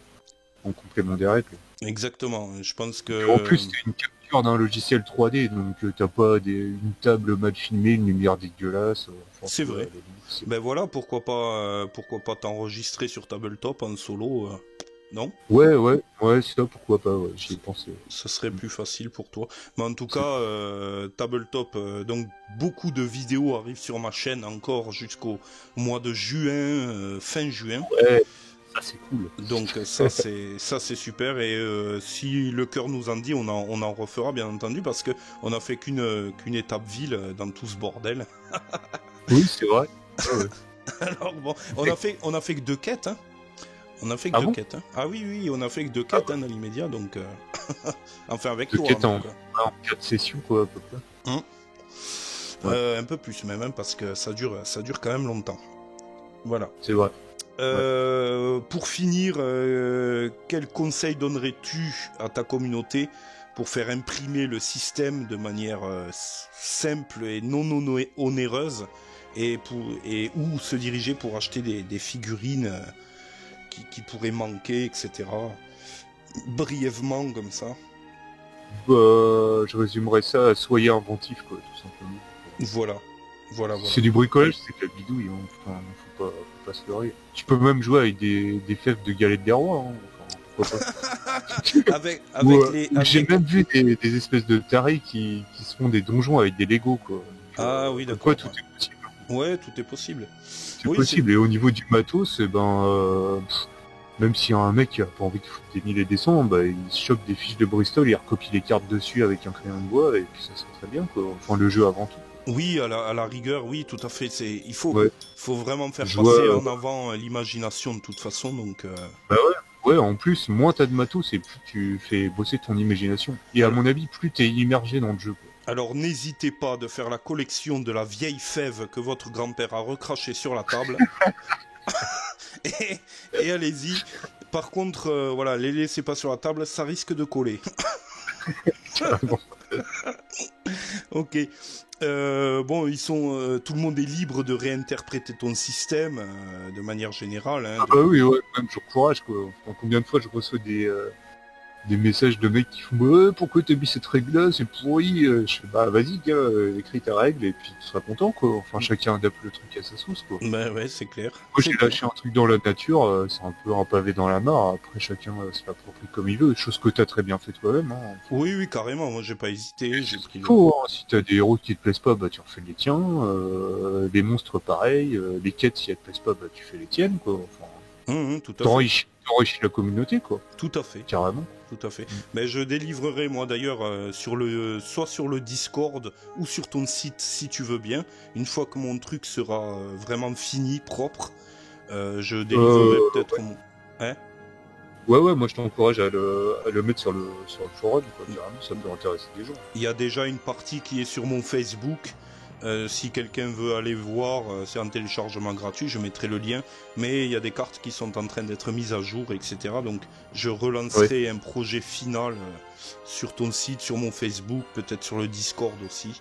complément des règles. Exactement. Je pense que. En plus, c'est une capture d'un logiciel 3D, donc t'as pas une table mal filmée, une lumière dégueulasse. C'est vrai. Ben voilà, pourquoi pas t'enregistrer sur Tabletop en solo, non ? Ouais, c'est ça, pourquoi pas, j'y ai pensé. Ce serait plus facile pour toi. Mais en tout cas, Tabletop, donc beaucoup de vidéos arrivent sur ma chaîne encore jusqu'au mois de juin, fin juin. Ouais. Ça c'est cool. Donc ça c'est super, et si le cœur nous en dit, on en refera bien entendu, parce que on a fait qu'une étape ville dans tout ce bordel. Oui, c'est vrai. Ouais. Alors bon, on a fait que 2 quêtes, hein. On a fait que 2 quêtes. Hein. Ah oui, on a fait que 2 quêtes dans l'immédiat, donc enfin avec 2 toi. Quêtes en 4 sessions, quoi, à peu près. Un peu plus même, hein, parce que ça dure quand même longtemps. Voilà. C'est vrai. Pour finir, quel conseil donnerais-tu à ta communauté pour faire imprimer le système de manière simple et non onéreuse, et où se diriger pour acheter des figurines qui pourraient manquer, etc. Brièvement comme ça. Je résumerais ça à soyez inventif, quoi, tout simplement. Voilà. Voilà. C'est du bricolage, c'est de la bidouille, hein. Enfin, faut pas se leurrer. Tu peux même jouer avec des fèves de galettes des rois, hein. Enfin, pourquoi pas. avec J'ai même vu des espèces de tarés qui se font des donjons avec des Lego, quoi. Donc, Ah oui, comme d'accord. quoi, tout est possible. Ouais, tout est possible. C'est Oui, possible. Et au niveau du matos, même si un mec qui a pas envie de foutre des milliers et des cents, bah, il se chope des fiches de Bristol, il recopie les cartes dessus avec un crayon de bois, et puis ça serait très bien, quoi. Enfin, le jeu avant tout. Oui, à la rigueur, oui, tout à fait. Il Ouais. faut vraiment faire Je passer vois, en avant l'imagination de toute façon. Donc, Bah ouais. Ouais, en plus, moins t'as de matos et plus tu fais bosser ton imagination. Et à mon avis, plus t'es immergé dans le jeu, quoi. alors n'hésitez pas de faire la collection de la vieille fève que votre grand-père a recrachée sur la table. et allez-y. Par contre, voilà, les laissez pas sur la table, ça risque de coller. Ok. Bon, tout le monde est libre de réinterpréter ton système de manière générale. Hein, Ah bah oui, ouais, même j'encourage, quoi. Enfin, combien de fois je reçois des messages de mecs qui font ouais, pourquoi t'as mis cette règle-là, c'est pourri. Je fais bah vas-y gars, écris ta règle et puis tu seras content, quoi. Enfin chacun adapte le truc à sa sauce, quoi. Ben ouais, c'est clair. Moi j'ai lâché un truc dans la nature, c'est un peu un pavé dans la mare, après chacun se l'approprie comme il veut, chose que t'as très bien fait toi-même, hein. Oui, carrément, moi j'ai pas hésité. J'ai pris Faut, hein. Si t'as des héros qui te plaisent pas, bah tu refais les tiens, les monstres pareil, les quêtes si elles te plaisent pas, bah tu fais les tiennes, quoi. Enfin, tout à fait. t'enrichis la communauté, quoi. Tout à fait. Carrément. Tout à fait. Mais je délivrerai moi d'ailleurs soit sur le Discord ou sur ton site si tu veux bien. Une fois que mon truc sera vraiment fini, propre, je délivrerai peut-être mon. Hein? Ouais, moi je t'encourage à le mettre sur le forum, quoi. Carrément, ça peut intéresser des gens. Il y a déjà une partie qui est sur mon Facebook. Si quelqu'un veut aller voir, c'est un téléchargement gratuit, je mettrai le lien. Mais il y a des cartes qui sont en train d'être mises à jour, etc. Donc je relancerai un projet final sur ton site, sur mon Facebook, peut-être sur le Discord aussi.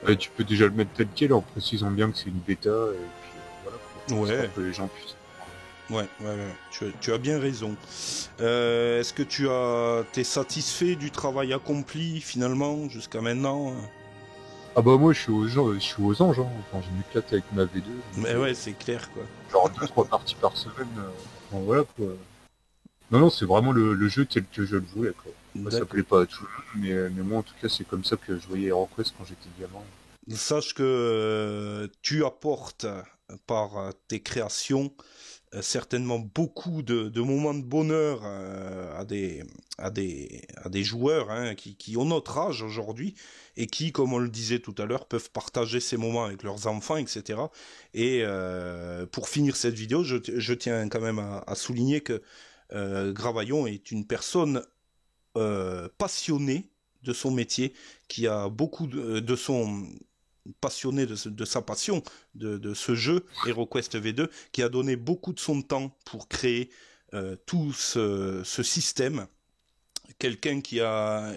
Ouais, tu peux déjà le mettre tel quel en précisant bien que c'est une bêta et puis voilà, quoi. Ouais. Pour que les gens puissent. Ouais. Tu as bien raison. Est-ce que t'es satisfait du travail accompli finalement jusqu'à maintenant? Ah bah moi je suis aux anges, hein. Enfin, je m'éclate avec ma V2. Mais ouais, c'est clair quoi. Genre 2-3 parties par semaine. Enfin, voilà, quoi. Non, c'est vraiment le jeu tel que je le voulais, quoi. Moi, ça plaît pas à tout le monde, mais moi en tout cas c'est comme ça que je voyais HeroQuest quand j'étais gamin. Sache que tu apportes par tes créations certainement beaucoup de moments de bonheur à des joueurs hein, qui ont notre âge aujourd'hui et qui, comme on le disait tout à l'heure, peuvent partager ces moments avec leurs enfants, etc. Et pour finir cette vidéo, je tiens quand même à souligner que Gravaillon est une personne passionnée de son métier, qui a beaucoup de son passionné de sa passion de ce jeu HeroQuest V2 qui a donné beaucoup de son temps pour créer tout ce système, quelqu'un qui a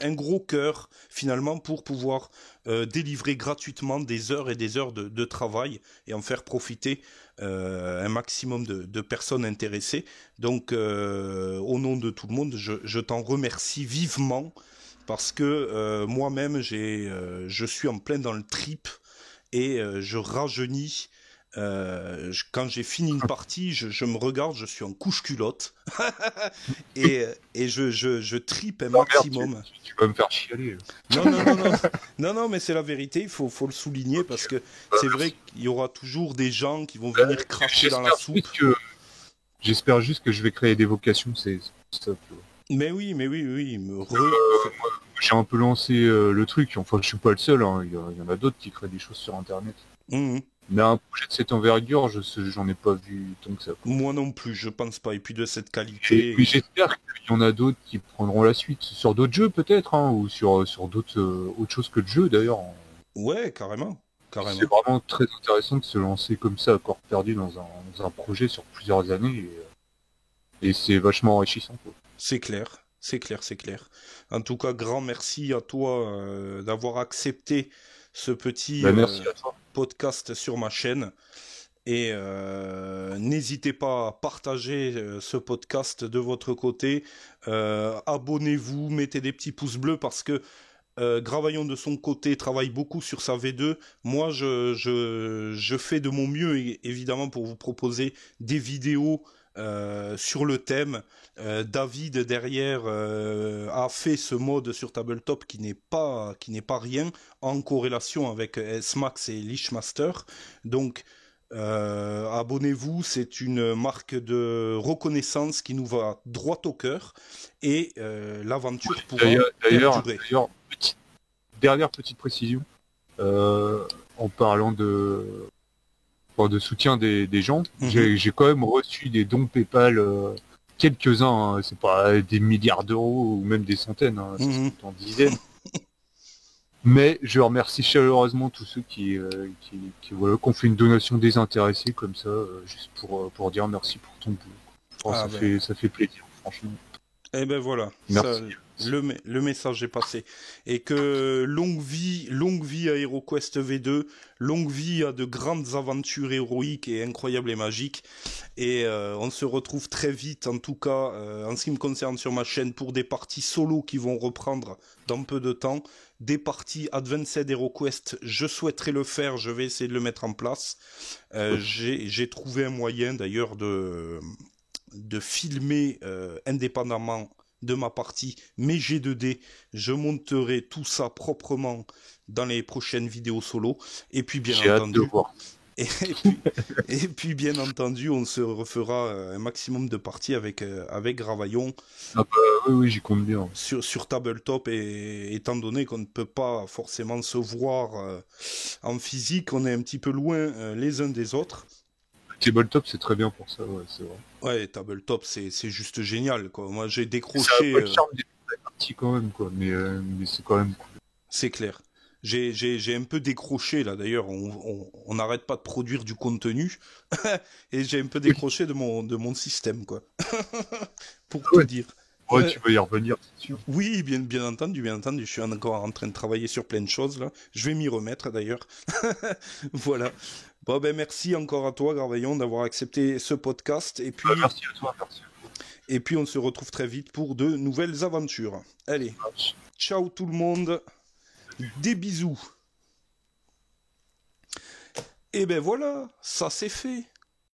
un gros cœur finalement pour pouvoir délivrer gratuitement des heures et des heures de travail et en faire profiter un maximum de personnes intéressées. Donc au nom de tout le monde, je t'en remercie vivement parce que moi-même je suis en plein dans le trip et je rajeunis. Quand j'ai fini une partie, je me regarde, je suis en couche-culotte et je tripe un maximum. Merde, tu vas me faire chialer. Non, mais c'est la vérité, il faut le souligner parce que c'est vrai qu'il y aura toujours des gens qui vont venir cracher dans la soupe. J'espère juste que je vais créer des vocations, c'est ça. Mais oui, j'ai un peu lancé le truc, enfin je suis pas le seul, hein. Il y en a d'autres qui créent des choses sur internet. Mais un projet de cette envergure, j'en ai pas vu tant que ça. Moi non plus, je pense pas, et puis de cette qualité. Mais j'espère qu'il y en a d'autres qui prendront la suite, sur d'autres jeux peut-être, hein, ou sur d'autres autre chose que le jeu d'ailleurs. Ouais, carrément. C'est vraiment très intéressant de se lancer comme ça à corps perdu dans un projet sur plusieurs années, et c'est vachement enrichissant, quoi. C'est clair. En tout cas, grand merci à toi d'avoir accepté ce petit podcast sur ma chaîne. Et n'hésitez pas à partager ce podcast de votre côté. Abonnez-vous, mettez des petits pouces bleus parce que Gravaillon de son côté travaille beaucoup sur sa V2. Moi, je fais de mon mieux, évidemment, pour vous proposer des vidéos sur le thème. David derrière a fait ce mode sur tabletop qui n'est pas rien, en corrélation avec S-Max et Leashmaster. Donc abonnez-vous, c'est une marque de reconnaissance qui nous va droit au cœur, et l'aventure pourra perdurer. D'ailleurs, dernière petite précision, en parlant de soutien des gens, j'ai quand même reçu des dons PayPal, quelques-uns, hein, c'est pas des milliards d'euros ou même des centaines, hein, c'est en dizaines. Mais je remercie chaleureusement tous ceux qui ont fait une donation désintéressée comme ça, juste pour dire merci pour ton boulot. Ça fait plaisir, franchement. Eh ben voilà, merci. Le message est passé. Et que longue vie à HeroQuest V2, longue vie à de grandes aventures héroïques et incroyables et magiques. Et on se retrouve très vite, en tout cas, en ce qui me concerne sur ma chaîne, pour des parties solo qui vont reprendre dans peu de temps. Des parties Advanced HeroQuest, je souhaiterais le faire, je vais essayer de le mettre en place. J'ai trouvé un moyen d'ailleurs de filmer indépendamment de ma partie mes G2D. Je monterai tout ça proprement dans les prochaines vidéos solo. Et puis bien J'ai entendu, hâte de voir. et puis bien entendu, on se refera un maximum de parties avec Gravaillon. Ah bah, oui, j'y compte bien. Sur tabletop, et étant donné qu'on ne peut pas forcément se voir en physique, on est un petit peu loin les uns des autres. Tabletop, c'est très bien pour ça, ouais, c'est vrai. Ouais, tabletop, c'est juste génial, quoi. Moi, j'ai décroché. C'est un peu le charme des parties quand même, quoi, mais c'est quand même cool. C'est clair. J'ai un peu décroché, là, d'ailleurs, on n'arrête pas de produire du contenu, et j'ai un peu décroché de mon système, quoi. Pour tout dire. Ouais, tu vas y revenir, c'est sûr. Oui, bien entendu, je suis encore en train de travailler sur plein de choses, là. Je vais m'y remettre, d'ailleurs. Voilà. Bon, ben, merci encore à toi, Gravaillon, d'avoir accepté ce podcast, et puis... merci à toi, merci. Et puis on se retrouve très vite pour de nouvelles aventures. Allez, ciao tout le monde, des bisous. Et ben voilà, ça c'est fait.